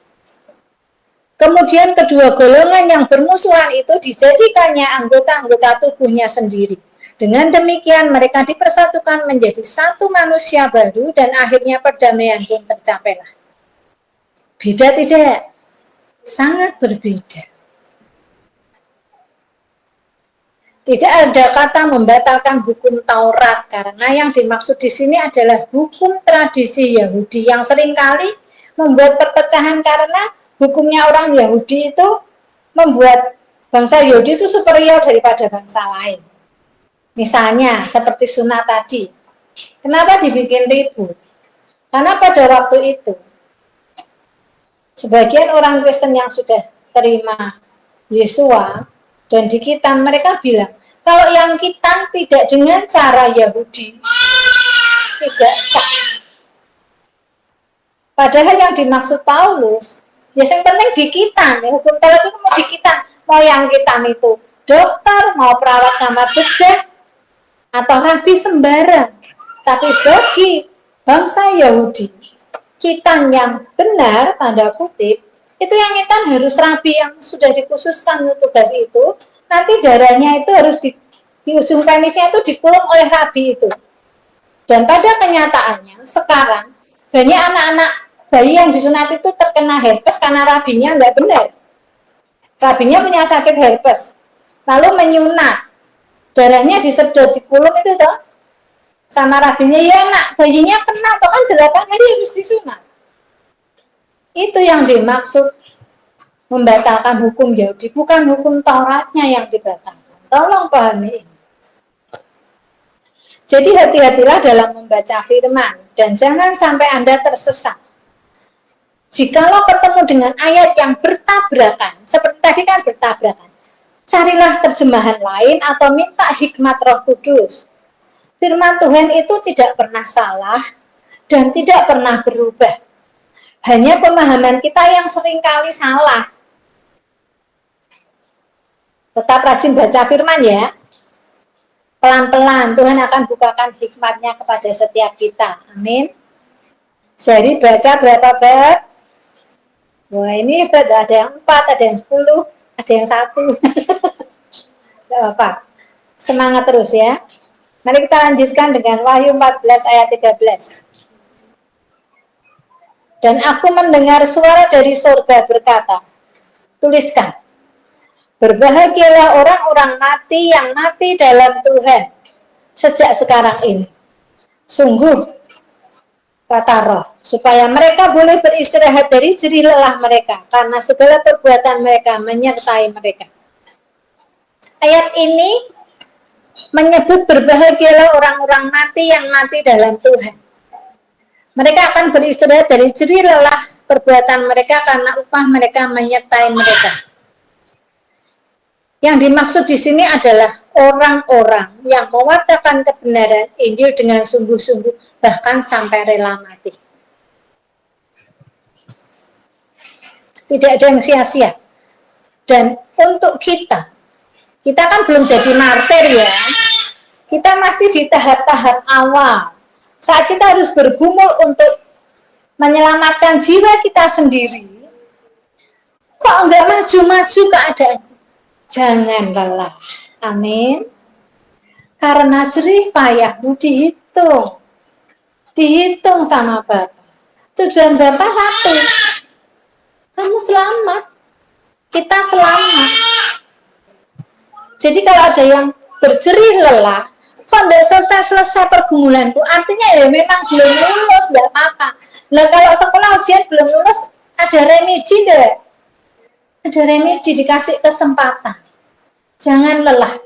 [SPEAKER 1] Kemudian kedua golongan yang bermusuhan itu dijadikannya anggota-anggota tubuhnya sendiri. Dengan demikian mereka dipersatukan menjadi satu manusia baru dan akhirnya perdamaian pun tercapailah. Beda tidak? Sangat berbeda. Tidak ada kata membatalkan hukum Taurat karena yang dimaksud di sini adalah hukum tradisi Yahudi yang seringkali membuat perpecahan karena hukumnya orang Yahudi itu membuat bangsa Yahudi itu superior daripada bangsa lain. Misalnya seperti sunat tadi. Kenapa dibikin ribut? Karena pada waktu itu sebagian orang Kristen yang sudah terima Yesua dan dikitan, mereka bilang kalau yang kitan tidak dengan cara Yahudi tidak sah. Padahal yang dimaksud Paulus, ya yang penting dikitan, ya, hukum Taurat itu mau dikitan, mau yang kitan itu dokter, mau perawat kamar bedah, atau rabi sembarang. Tapi bagi bangsa Yahudi, kitan yang benar, tanda kutip, itu yang kitan harus rabi yang sudah dikhususkan untuk tugas itu, nanti darahnya itu harus di ujung penisnya itu dikulum oleh rabi itu. Dan pada kenyataannya, sekarang banyak anak-anak bayi yang disunat itu terkena herpes karena rabinya nggak benar. Rabinya punya sakit herpes, lalu menyunat, darahnya disedot dikulum itu toh, sama rabinya ya nak, bayinya kena toh kan 8 hari harus disunat. Itu yang dimaksud membatalkan hukum Yahudi, bukan hukum Tauratnya yang dibatalkan. Tolong pahami ini. Jadi hati-hatilah dalam membaca firman dan jangan sampai Anda tersesat. Jikalau ketemu dengan ayat yang bertabrakan, seperti tadi kan bertabrakan, carilah terjemahan lain atau minta hikmat Roh Kudus. Firman Tuhan itu tidak pernah salah dan tidak pernah berubah. Hanya pemahaman kita yang seringkali salah. Tetap rajin baca firman ya. Pelan-pelan Tuhan akan bukakan hikmatnya kepada setiap kita. Amin. Sehari baca berapa bab? Wah ini ada yang 4, ada yang 10, ada yang 1. Tidak apa. Semangat terus ya. Mari kita lanjutkan dengan Wahyu 14 ayat 13. Dan aku mendengar suara dari surga berkata, tuliskan, berbahagialah orang-orang mati yang mati dalam Tuhan sejak sekarang ini. Sungguh, kata Roh, supaya mereka boleh beristirahat dari jerih lelah mereka, karena segala perbuatan mereka menyertai mereka. Ayat ini menyebut berbahagialah orang-orang mati yang mati dalam Tuhan. Mereka akan beristirahat dari jerih lelah perbuatan mereka karena upah mereka menyertai mereka. Yang dimaksud di sini adalah orang-orang yang mewartakan kebenaran Injil dengan sungguh-sungguh bahkan sampai rela mati. Tidak ada yang sia-sia. Dan untuk kita kan belum jadi martir ya. Kita masih di tahap-tahap awal. Saat kita harus bergumul untuk menyelamatkan jiwa kita sendiri, kok enggak maju-maju keadaan? Jangan lelah. Amin. Karena jerih payahmu dihitung. Dihitung sama Bapak. Tujuan Bapak satu. Kamu selamat. Kita selamat. Jadi kalau ada yang berjerih lelah, kok enggak selesai pergumulanku, artinya ya memang belum lulus, enggak apa-apa. Nah kalau sekolah ujian belum lulus, ada remedi enggak? Ada remedi, dikasih kesempatan. Jangan lelah.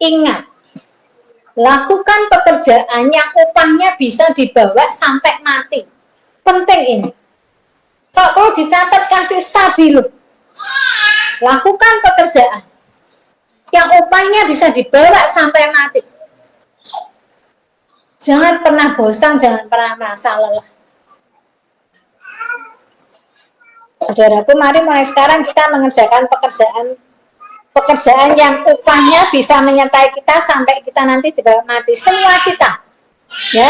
[SPEAKER 1] Ingat, lakukan pekerjaan yang upahnya bisa dibawa sampai mati. Penting ini. Kalau perlu dicatat, kasih stabilo. Lakukan pekerjaan yang upahnya bisa dibawa sampai mati. Jangan pernah bosan, jangan pernah merasa lelah. Saudaraku, mari mulai sekarang kita mengerjakan pekerjaan yang upahnya bisa menyertai kita sampai kita nanti dibawa mati. Semua kita. Ya.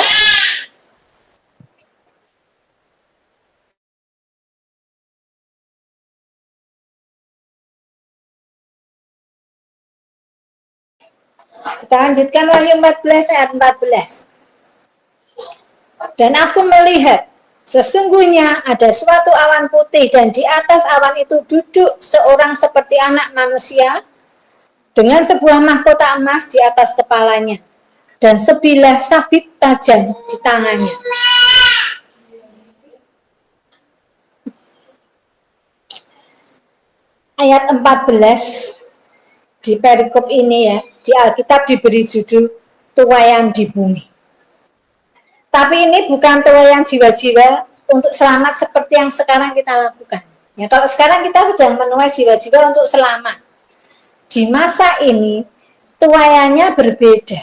[SPEAKER 1] Kita lanjutkan Wahyu 14 ayat 14. Dan aku melihat, sesungguhnya ada suatu awan putih dan di atas awan itu duduk seorang seperti anak manusia dengan sebuah mahkota emas di atas kepalanya dan sebilah sabit tajam di tangannya. Ayat 14 di perikop ini ya, di Alkitab diberi judul tuaian di bumi. Tapi ini bukan tuaian jiwa-jiwa untuk selamat seperti yang sekarang kita lakukan. Ya, kalau sekarang kita sedang menuai jiwa-jiwa untuk selamat. Di masa ini, tuaiannya berbeda.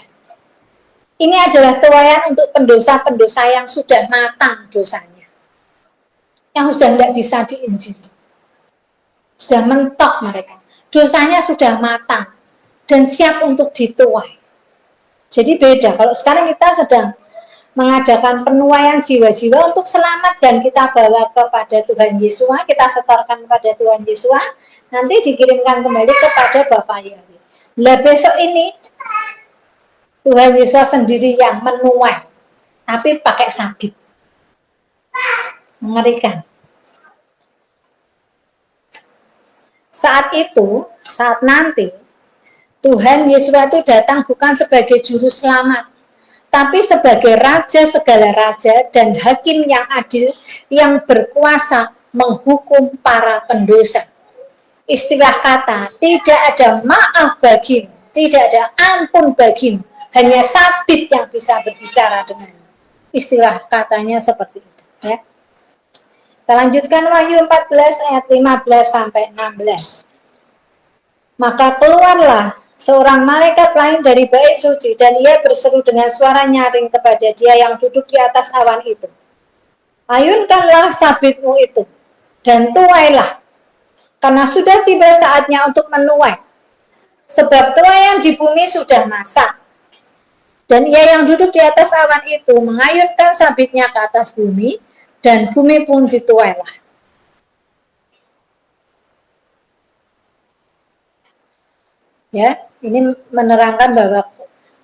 [SPEAKER 1] Ini adalah tuaian untuk pendosa-pendosa yang sudah matang dosanya. Yang sudah tidak bisa diinjili. Sudah mentok mereka. Dosanya sudah matang dan siap untuk dituai. Jadi beda. Kalau sekarang kita sedang mengadakan penuaian jiwa-jiwa untuk selamat dan kita bawa kepada Tuhan Yesus, kita setorkan kepada Tuhan Yesus, nanti dikirimkan kembali kepada Bapa Yahweh. Lah besok ini Tuhan Yesus sendiri yang menuai, tapi pakai sabit. Mengerikan. Saat itu, saat nanti, Tuhan Yesus itu datang bukan sebagai juru selamat, tapi sebagai raja segala raja dan hakim yang adil yang berkuasa menghukum para pendosa. Istilah kata, tidak ada maaf bagimu, tidak ada ampun bagimu, hanya sabit yang bisa berbicara denganmu. Istilah katanya seperti itu. Ya. Kita lanjutkan Wahyu 14 ayat 15 sampai 16. Maka keluarlah seorang malaikat lain dari bait suci dan ia berseru dengan suara nyaring kepada dia yang duduk di atas awan itu. Ayunkanlah sabitmu itu dan tuailah, karena sudah tiba saatnya untuk menuai. Sebab tuayan di bumi sudah masak. Dan ia yang duduk di atas awan itu mengayunkan sabitnya ke atas bumi, dan bumi pun dituailah. Ya, ini menerangkan bahwa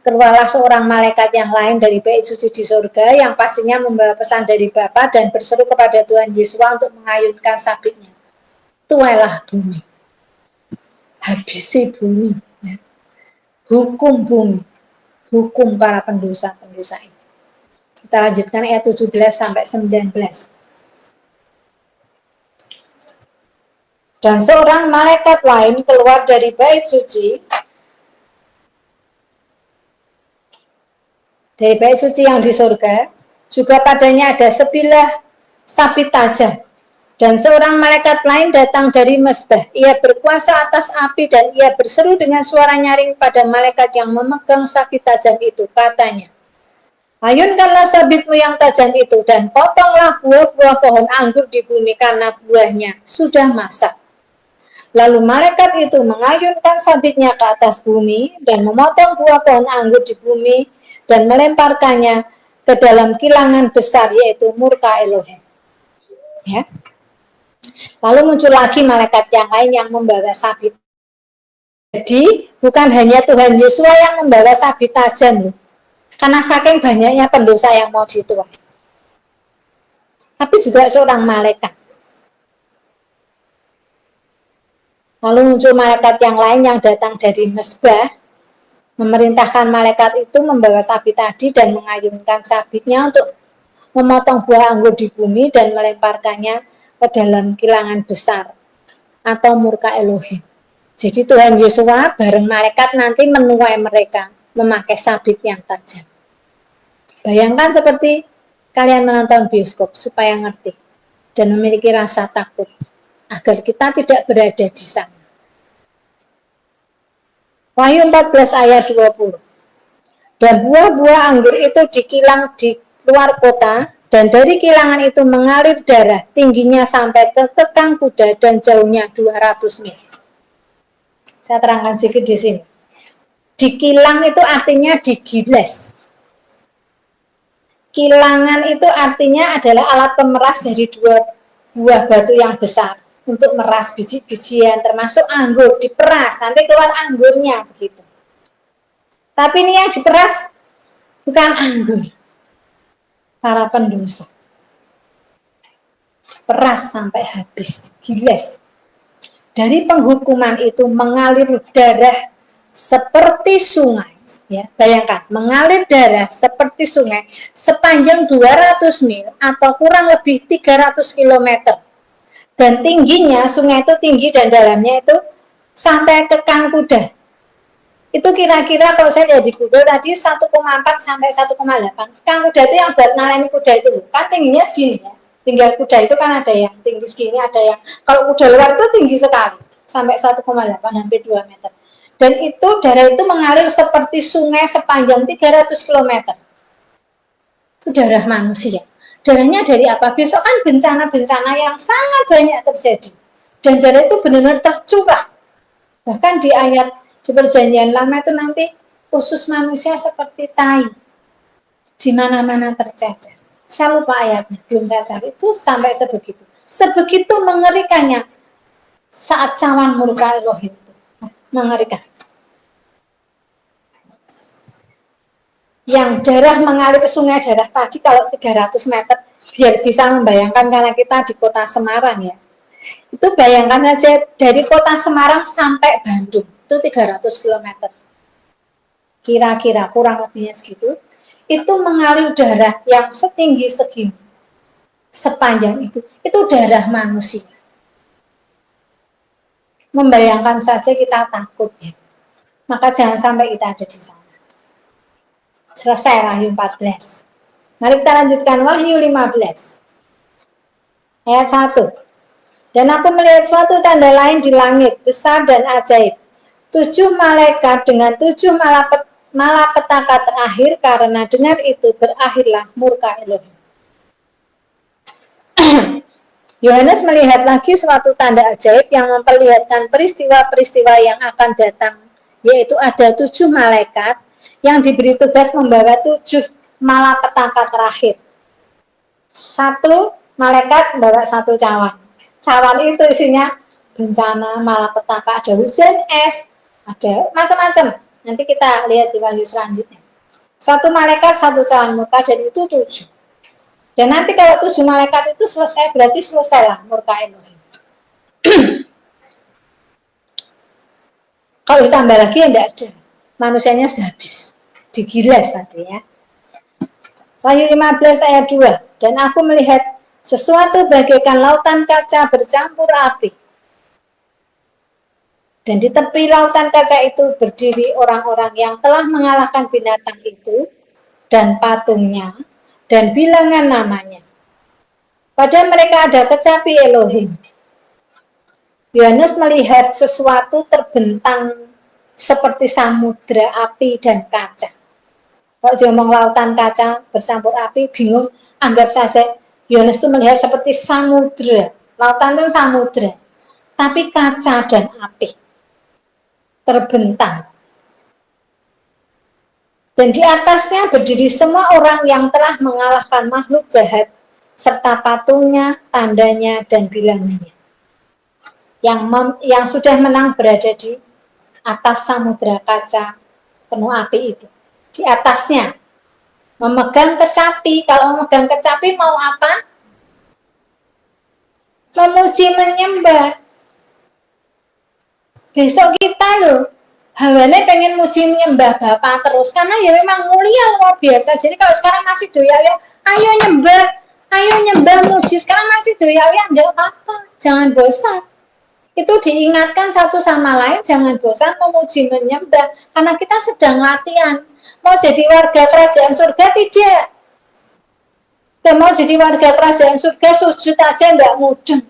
[SPEAKER 1] keluarlah seorang malaikat yang lain dari bait suci di surga yang pastinya membawa pesan dari Bapa dan berseru kepada Tuhan Yesus untuk mengayunkan sabitnya. Tuailah bumi, habisi bumi, ya. Hukum bumi, hukum para pendosa-pendosa itu. Kita lanjutkan ayat 17 sampai 19. Dan seorang malaikat lain keluar dari bait suci, yang di surga, juga padanya ada sebilah sabit tajam. Dan seorang malaikat lain datang dari mesbah. Ia berkuasa atas api dan ia berseru dengan suara nyaring pada malaikat yang memegang sabit tajam itu. Katanya, ayunkanlah sabitmu yang tajam itu dan potonglah buah-buah pohon anggur di bumi karena buahnya sudah masak. Lalu malaikat itu mengayunkan sabitnya ke atas bumi dan memotong buah pohon anggur di bumi dan melemparkannya ke dalam kilangan besar, yaitu murka Elohim. Ya. Lalu muncul lagi malaikat yang lain yang membawa sabit. Jadi bukan hanya Tuhan Yesus yang membawa sabit tajam, karena saking banyaknya pendosa yang mau dituai, tapi juga seorang malaikat. Lalu muncul malaikat yang lain yang datang dari mesbah, memerintahkan malaikat itu membawa sabit tadi dan mengayunkan sabitnya untuk memotong buah anggur di bumi dan melemparkannya ke dalam kilangan besar atau murka Elohim. Jadi Tuhan Yesus bareng malaikat nanti menuai mereka memakai sabit yang tajam. Bayangkan seperti kalian menonton bioskop supaya ngerti dan memiliki rasa takut agar kita tidak berada di sana. Wahyu 14 ayat 20. Dan buah-buah anggur itu dikilang di luar kota, dan dari kilangan itu mengalir darah, tingginya sampai ke kekang kuda dan jauhnya 200 mil. Saya terangkan sedikit di sini. Dikilang itu artinya digiles. Kilangan itu artinya adalah alat pemeras dari dua buah batu yang besar untuk meras biji-bijian termasuk anggur, diperas, nanti keluar anggurnya begitu. Tapi ini yang diperas bukan anggur, para pendosa. Peras sampai habis, giles. Dari penghukuman itu mengalir darah seperti sungai. Ya, bayangkan, mengalir darah seperti sungai sepanjang 200 mil atau kurang lebih 300 km. Dan tingginya, sungai itu tinggi dan dalamnya itu sampai ke kang kuda. Itu kira-kira kalau saya lihat di Google tadi 1,4 sampai 1,8. Kang kuda itu yang buat naleni kuda itu, kan tingginya segini ya. Tinggal kuda itu kan ada yang tinggi segini, ada yang kalau kuda luar itu tinggi sekali, sampai 1,8 hampir 2 meter. Dan itu darah itu mengalir seperti sungai sepanjang 300 km. Itu darah manusia. Darahnya dari apa? Besok kan bencana-bencana yang sangat banyak terjadi. Dan darah itu benar-benar tercurah. Bahkan di ayat di perjanjian lama itu nanti usus manusia seperti tai. Di mana-mana tercecer. Saya lupa ayatnya, belum saya cari. Itu sampai sebegitu. Sebegitu mengerikannya saat cawan murka Elohim itu. Mengerikan. Yang darah mengalir ke sungai darah tadi kalau 300 meter, biar bisa membayangkan karena kita di kota Semarang ya. Itu bayangkan saja dari kota Semarang sampai Bandung, itu 300 km. Kira-kira kurang lebihnya segitu. Itu mengalir darah yang setinggi segini, sepanjang itu darah manusia. Membayangkan saja kita takut ya. Maka jangan sampai kita ada di sana. Selesai Wahyu 14. Mari kita lanjutkan Wahyu 15. Ayat 1. Dan aku melihat suatu tanda lain di langit, besar dan ajaib. 7 malaikat dengan 7 malapetaka terakhir, karena dengan itu berakhirlah murka Elohim. Yohanes melihat lagi suatu tanda ajaib yang memperlihatkan peristiwa-peristiwa yang akan datang, yaitu ada 7 malaikat yang diberi tugas membawa 7 malapetaka terakhir. 1 malaikat membawa 1 cawan. Cawan itu isinya bencana, malapetaka, ada hujan es, ada macam-macam. Nanti kita lihat di wahyu selanjutnya. 1 malaikat 1 cawan murka, dan itu 7. Dan nanti kalau 7 malaikat itu selesai, berarti selesailah murka Elohim. Kalau ditambah lagi ya tidak ada. Manusianya sudah habis. Digilas tadi ya. Wahyu 15 ayat 2. Dan aku melihat sesuatu bagaikan lautan kaca bercampur api. Dan di tepi lautan kaca itu berdiri orang-orang yang telah mengalahkan binatang itu dan patungnya dan bilangan namanya. Pada mereka ada kecapi Elohim. Yohanes melihat sesuatu terbentang seperti samudra api dan kaca. Kalau diomong lautan kaca bercampur api, bingung, anggap saja Yohanes itu melihat seperti samudra. Lautan itu samudra, tapi kaca dan api terbentang. Dan di atasnya berdiri semua orang yang telah mengalahkan makhluk jahat, serta patungnya, tandanya, dan bilangannya. Yang sudah menang berada di atas samudra kaca penuh api itu. Di atasnya, memegang kecapi. Kalau memegang kecapi mau apa? Memuji, menyembah. Besok kita loh, hawane pengen muji menyembah Bapa terus, karena ya memang mulia luar biasa. Jadi kalau sekarang masih doya-doya, ayo nyembah muji, sekarang masih doya-doya, enggak apa-apa, jangan bosan. Itu diingatkan satu sama lain, jangan bosan memuji menyembah, karena kita sedang latihan. Mau jadi warga kerajaan surga tidak? Dan mau jadi warga kerajaan surga, sujud aja enggak mudeng.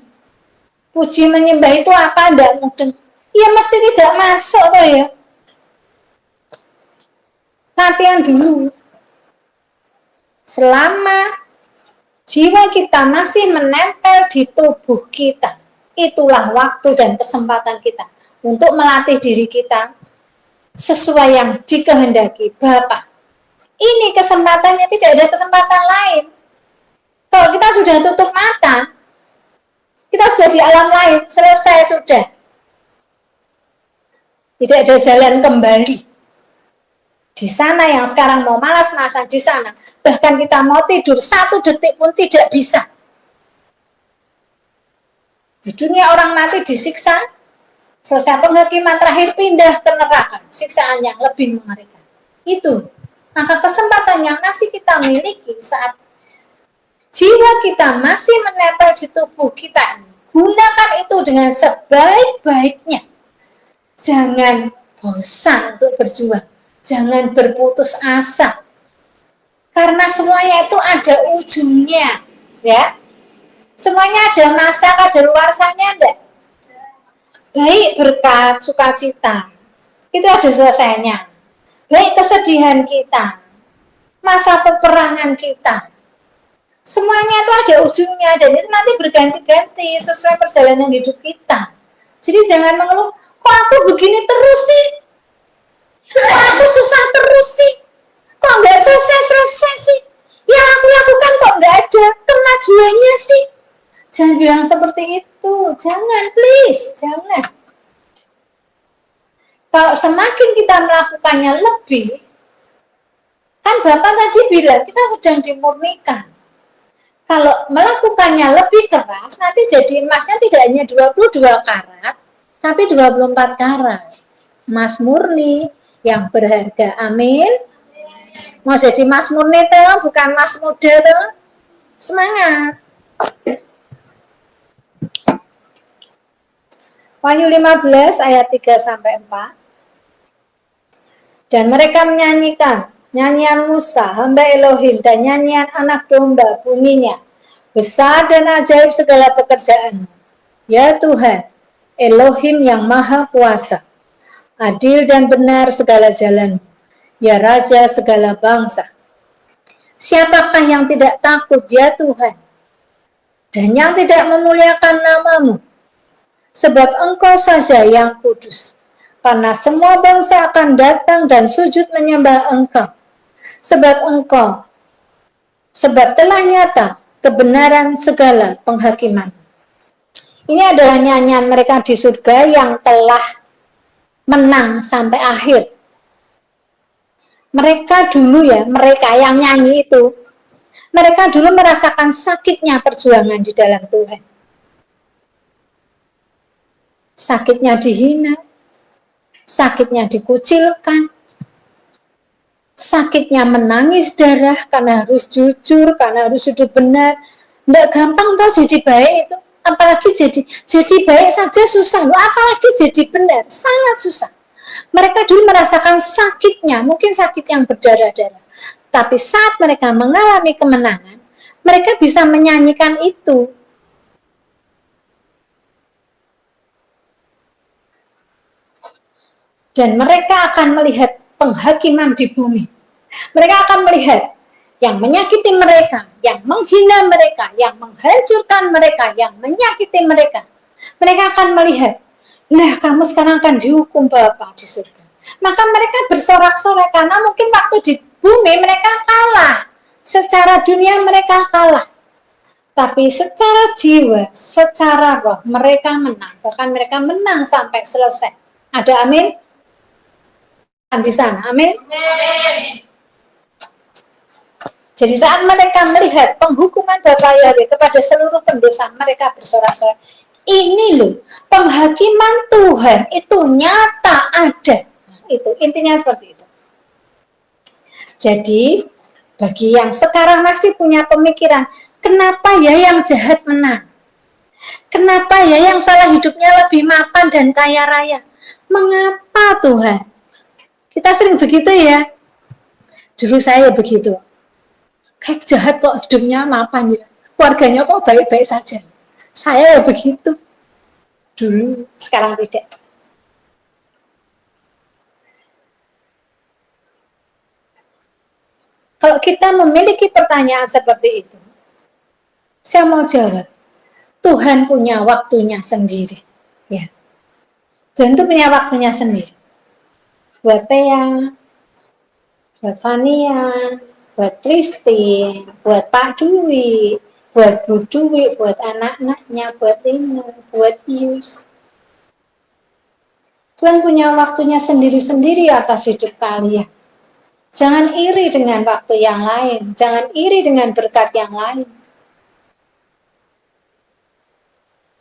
[SPEAKER 1] Puji menyembah itu apa? Enggak mudeng. Ya mesti tidak masuk toh ya. Latihan dulu. Selama jiwa kita masih menempel di tubuh kita, itulah waktu dan kesempatan kita untuk melatih diri kita sesuai yang dikehendaki Bapa. Ini kesempatannya, tidak ada kesempatan lain. Kalau kita sudah tutup mata, kita sudah di alam lain, selesai sudah. Tidak ada jalan kembali. Di sana yang sekarang mau malas-malasan di sana, bahkan kita mau tidur 1 detik pun tidak bisa. Di dunia orang mati disiksa, selesai penghakiman terakhir pindah ke neraka, siksaan yang lebih mengerikan. Itu, maka kesempatan yang masih kita miliki saat jiwa kita masih menempel di tubuh kita ini, gunakan itu dengan sebaik-baiknya. Jangan bosan untuk berjuang, jangan berputus asa, karena semuanya itu ada ujungnya, ya. Semuanya ada masa kadaluarsanya, enggak? Baik berkat sukacita, itu ada selesainya. Baik kesedihan kita, masa peperangan kita, semuanya itu ada ujungnya, dan itu nanti berganti-ganti sesuai perjalanan hidup kita. Jadi jangan mengeluh, kok aku begini terus sih? Kok aku susah terus sih? Kok nggak selesai-selesai sih? Yang aku lakukan kok nggak ada kemajuannya sih? Jangan bilang seperti itu. Jangan, please. Jangan. Kalau semakin kita melakukannya lebih, kan Bapak tadi bilang kita sedang dimurnikan. Kalau melakukannya lebih keras, nanti jadi emasnya tidak hanya 22 karat, tapi 24 karat. Emas murni yang berharga. Amin. Mau jadi emas murni tuh, bukan emas muda tuh. Semangat. Wahyu 15 ayat 3 sampai 4. Dan mereka menyanyikan nyanyian Musa, hamba Elohim, dan nyanyian anak domba bunyinya. Besar dan ajaib segala pekerjaanmu, ya Tuhan, Elohim yang maha kuasa. Adil dan benar segala jalanmu, ya Raja segala bangsa. Siapakah yang tidak takut, ya Tuhan? dan yang tidak memuliakan namamu, sebab Engkau saja yang kudus. Karena semua bangsa akan datang dan sujud menyembah Engkau, sebab telah nyata kebenaran segala penghakiman. Ini adalah nyanyian mereka di surga yang telah menang sampai akhir. Mereka dulu mereka yang nyanyi itu, mereka dulu merasakan sakitnya perjuangan di dalam Tuhan. Sakitnya dihina, sakitnya dikucilkan, sakitnya menangis darah karena harus jujur, karena harus hidup benar. Nggak gampang tuh jadi baik itu. Apalagi jadi baik saja susah, apalagi jadi benar, sangat susah. Mereka dulu merasakan sakitnya, mungkin sakit yang berdarah-darah. Tapi saat mereka mengalami kemenangan, mereka bisa menyanyikan itu. Dan mereka akan melihat penghakiman di bumi. Mereka akan melihat yang menyakiti mereka, yang menghina mereka, yang menghancurkan mereka, yang menyakiti mereka. Mereka akan melihat, nah kamu sekarang akan dihukum Bapa di surga. Maka mereka bersorak-sorai karena mungkin waktu di bumi mereka kalah. Secara dunia mereka kalah. Tapi secara jiwa, secara roh mereka menang. Bahkan mereka menang sampai selesai. Ada amin? Di sana, amin? Jadi saat mereka melihat penghukuman Bapa Yahweh kepada seluruh pendosa, mereka bersorak-sorai. Ini loh, penghakiman Tuhan itu nyata ada. Itu intinya seperti itu. Jadi bagi yang sekarang masih punya pemikiran, kenapa ya yang jahat menang? Kenapa ya yang salah hidupnya lebih mapan dan kaya raya? Mengapa Tuhan? Kita sering begitu ya. Dulu saya begitu. Kayak jahat kok hidupnya mapan ya. Keluarganya kok baik-baik saja. Saya ya begitu. Dulu, sekarang tidak. Kalau kita memiliki pertanyaan seperti itu, saya mau jawab, Tuhan punya waktunya sendiri. Ya. Tuhan itu punya waktunya sendiri. Buat Thea, buat Fania, buat Christine, buat Pak Dwi, buat Bu Dwi, buat anak-anaknya, buat Lina, buat Yus. Tuhan punya waktunya sendiri-sendiri atas hidup kalian. Jangan iri dengan waktu yang lain. Jangan iri dengan berkat yang lain.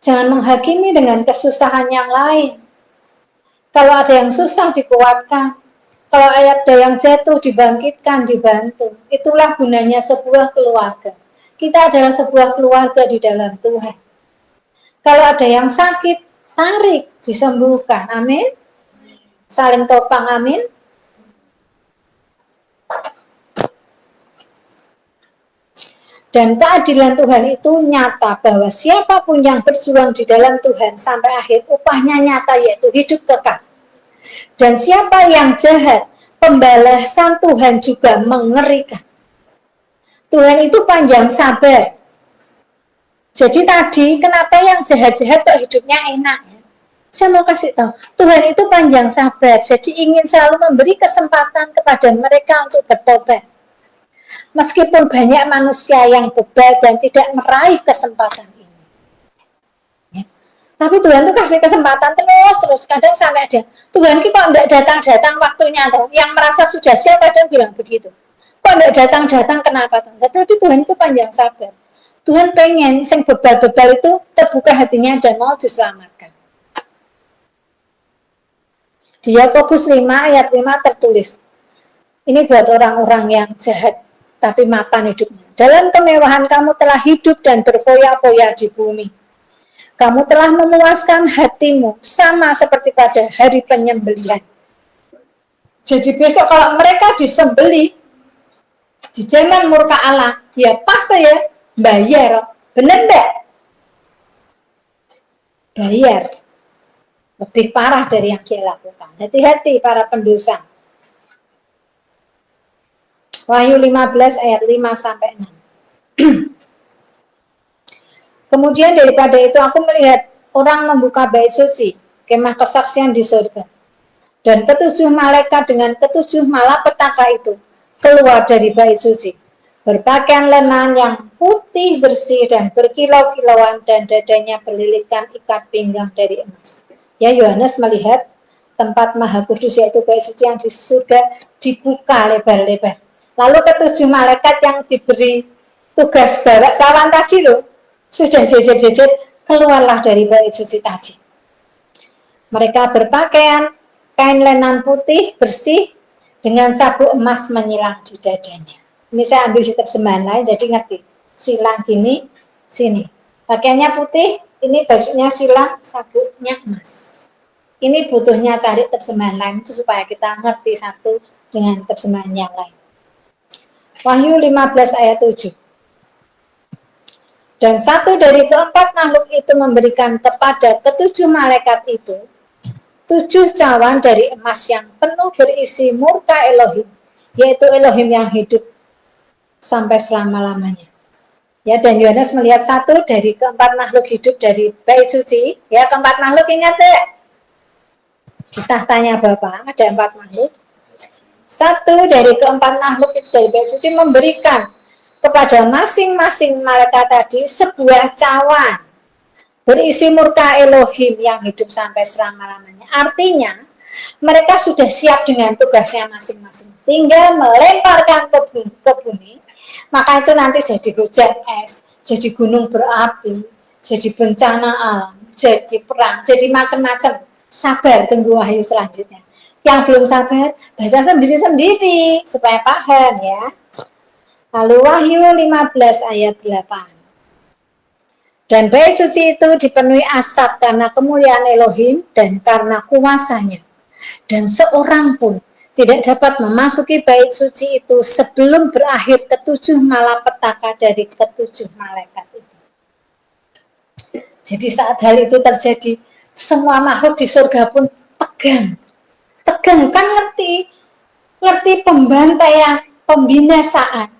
[SPEAKER 1] Jangan menghakimi dengan kesusahan yang lain. Kalau ada yang susah, dikuatkan. Kalau ada yang jatuh, dibangkitkan, dibantu. Itulah gunanya sebuah keluarga. Kita adalah sebuah keluarga di dalam Tuhan. Kalau ada yang sakit, tarik, disembuhkan. Amin. Saling topang, amin. Dan keadilan Tuhan itu nyata bahwa siapapun yang berjuang di dalam Tuhan sampai akhir, upahnya nyata yaitu hidup kekal. Dan siapa yang jahat, pembalasan Tuhan juga mengerikan. Tuhan itu panjang sabar. Jadi tadi kenapa yang jahat-jahat kok hidupnya enak ya? Saya mau kasih tahu, Tuhan itu panjang sabar. Jadi ingin selalu memberi kesempatan kepada mereka untuk bertobat. Meskipun banyak manusia yang bebal dan tidak meraih kesempatan ini. Ya. Tapi Tuhan tuh kasih kesempatan terus. Kadang sampai ada, Tuhan kok enggak datang-datang waktunya tuh. Yang merasa sudah siap kadang bilang begitu. Kok enggak datang-datang kenapa tuh? Tapi Tuhan itu panjang sabar. Tuhan pengen yang bebal-bebal itu terbuka hatinya dan mau diselamatkan. Di Yakobus 5 ayat 5 tertulis, ini buat orang-orang yang jahat tapi mapan hidupnya. Dalam kemewahan kamu telah hidup dan berfoya-foya di bumi. Kamu telah memuaskan hatimu sama seperti pada hari penyembelihan. Jadi besok kalau mereka disembelih di zaman murka Allah, ya pasti ya bayar. Benar enggak? Bayar. Lebih parah dari yang dia lakukan. Hati-hati para pendosa. Wahyu 15 ayat 5 sampai 6. Kemudian daripada itu aku melihat orang membuka bait suci, kemah kesaksian di surga. Dan ketujuh malaikat dengan ketujuh malapetaka itu keluar dari bait suci, berpakaian lenan yang putih bersih dan berkilau-kilauan, dan dadanya berlilitkan ikat pinggang dari emas. Ya, Yohanes melihat tempat maha kudus, yaitu bait suci yang di surga, dibuka lebar-lebar. Lalu ketujuh malaikat yang diberi tugas bawa sawan tadi loh, sudah jejet-jejet keluarlah dari bait suci tadi. Mereka berpakaian kain lenan putih bersih dengan sabuk emas menyilang di dadanya. Ini saya ambil di terjemahan lain, jadi ngerti. Silang gini, sini. Pakaiannya putih, ini bajunya silang, sabuknya emas. Ini butuhnya cari terjemahan lain itu supaya kita ngerti satu dengan terjemahan yang lain. Wahyu 15 ayat 7. Dan satu dari keempat makhluk itu memberikan kepada ketujuh malaikat itu 7 cawan dari emas yang penuh berisi murka Elohim, yaitu Elohim yang hidup sampai selama-lamanya. Ya, dan Yohanes melihat satu dari keempat makhluk hidup dari bait suci. Ya, keempat makhluk ingat deh. Di tahtanya Bapa ada 4 makhluk. Satu dari keempat makhluk itu dari bait suci memberikan kepada masing-masing malaikat tadi sebuah cawan berisi murka Elohim yang hidup sampai selama-lamanya. Artinya, mereka sudah siap dengan tugasnya masing-masing. Tinggal melemparkan ke bumi, maka itu nanti jadi hujan es, jadi gunung berapi, jadi bencana alam, jadi perang, jadi macam-macam. Sabar, tunggu wahyu selanjutnya. Yang belum sabar, baca sendiri-sendiri, supaya paham ya. Lalu Wahyu 15 ayat 8. Dan bait suci itu dipenuhi asap karena kemuliaan Elohim dan karena kuasanya. Dan seorang pun tidak dapat memasuki bait suci itu sebelum berakhir ketujuh malapetaka dari ketujuh malaikat itu. Jadi saat hal itu terjadi, semua makhluk di surga pun tegang. Tegang, kan ngerti pembantaian, pembinasaan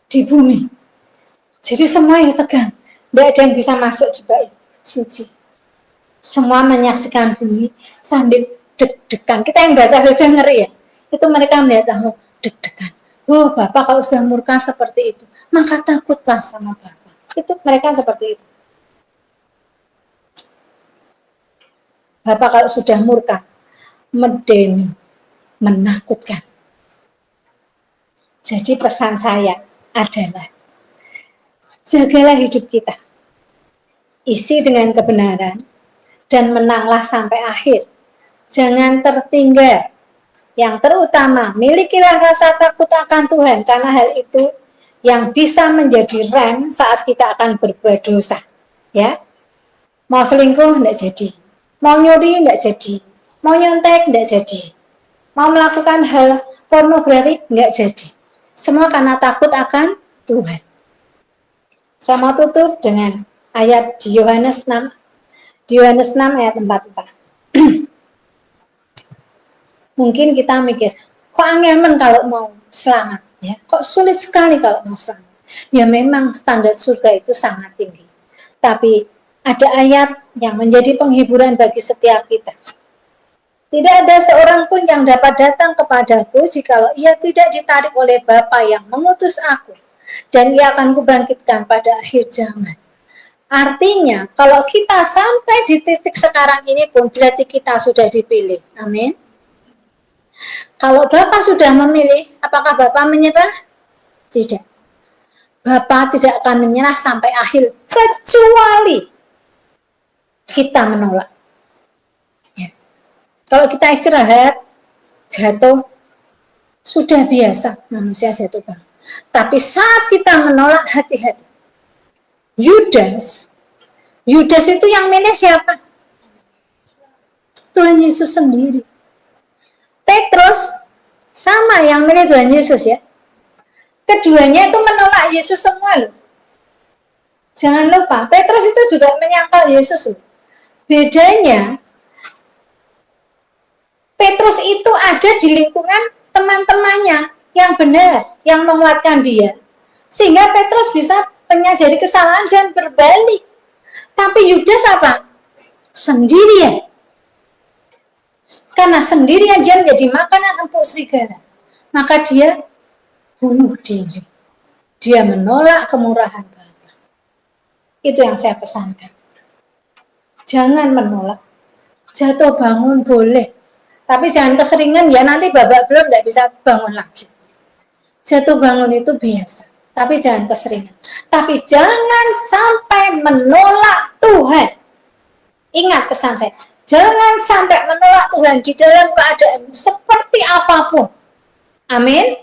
[SPEAKER 1] di bumi. Jadi semua yang tegang, tidak ada yang bisa masuk di bait suci. Semua menyaksikan bumi sambil deg-degan. Kita yang baca saja ngeri ya. Itu mereka melihat, oh deg-degan. Oh Bapak kalau sudah murka seperti itu, maka takutlah sama Bapak. Itu mereka seperti itu. Bapak kalau sudah murka, medeni, menakutkan. Jadi pesan saya adalah, jagalah hidup kita, isi dengan kebenaran, dan menanglah sampai akhir. Jangan tertinggal. Yang terutama, milikilah rasa takut akan Tuhan, karena hal itu yang bisa menjadi rem saat kita akan berbuat dosa. Ya, mau selingkuh tidak jadi, mau nyuri tidak jadi, mau nyontek tidak jadi, mau melakukan hal pornografi tidak jadi. Semua karena takut akan Tuhan. Saya mau tutup dengan ayat di Yohanes 6. Di Yohanes 6 ayat 44. Mungkin kita mikir, kok angel kalau mau selamat? Ya, kok sulit sekali kalau mau selamat? Ya memang standar surga itu sangat tinggi. Tapi ada ayat yang menjadi penghiburan bagi setiap kita. Tidak ada seorang pun yang dapat datang kepadaku jikalau ia tidak ditarik oleh Bapa yang mengutus aku. Dan ia akan kubangkitkan pada akhir zaman. Artinya, kalau kita sampai di titik sekarang ini pun berarti kita sudah dipilih. Amin. Kalau Bapak sudah memilih, apakah Bapak menyerah? Tidak. Bapak tidak akan menyerah sampai akhir, kecuali kita menolak. Ya. Kalau kita istirahat, jatuh, sudah biasa manusia jatuh bangun. Tapi saat kita menolak, hati-hati. Yudas itu yang milih siapa? Tuhan Yesus sendiri. Petrus sama yang milih Tuhan Yesus ya. Keduanya itu menolak Yesus semua loh. Jangan lupa, Petrus itu juga menyangkal Yesus loh. Bedanya, Petrus itu ada di lingkungan teman-temannya yang benar, yang menguatkan dia. Sehingga Petrus bisa menyadari kesalahan dan berbalik. Tapi Yudas apa? Sendirian. Karena sendirian dia menjadi makanan empuk serigala. Maka dia bunuh diri. Dia menolak kemurahan Bapa. Itu yang saya pesankan. Jangan menolak. Jatuh bangun boleh. Tapi jangan keseringan ya, nanti babak belum tidak bisa bangun lagi. Jatuh bangun itu biasa. Tapi jangan keseringan. Tapi jangan sampai menolak Tuhan. Ingat pesan saya. Jangan sampai menolak Tuhan di dalam keadaan seperti apapun. Amin.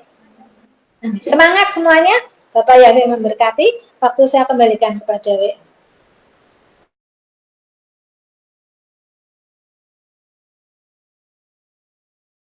[SPEAKER 1] Semangat semuanya. Bapak Yahweh memberkati. Waktu saya kembalikan kepada WA.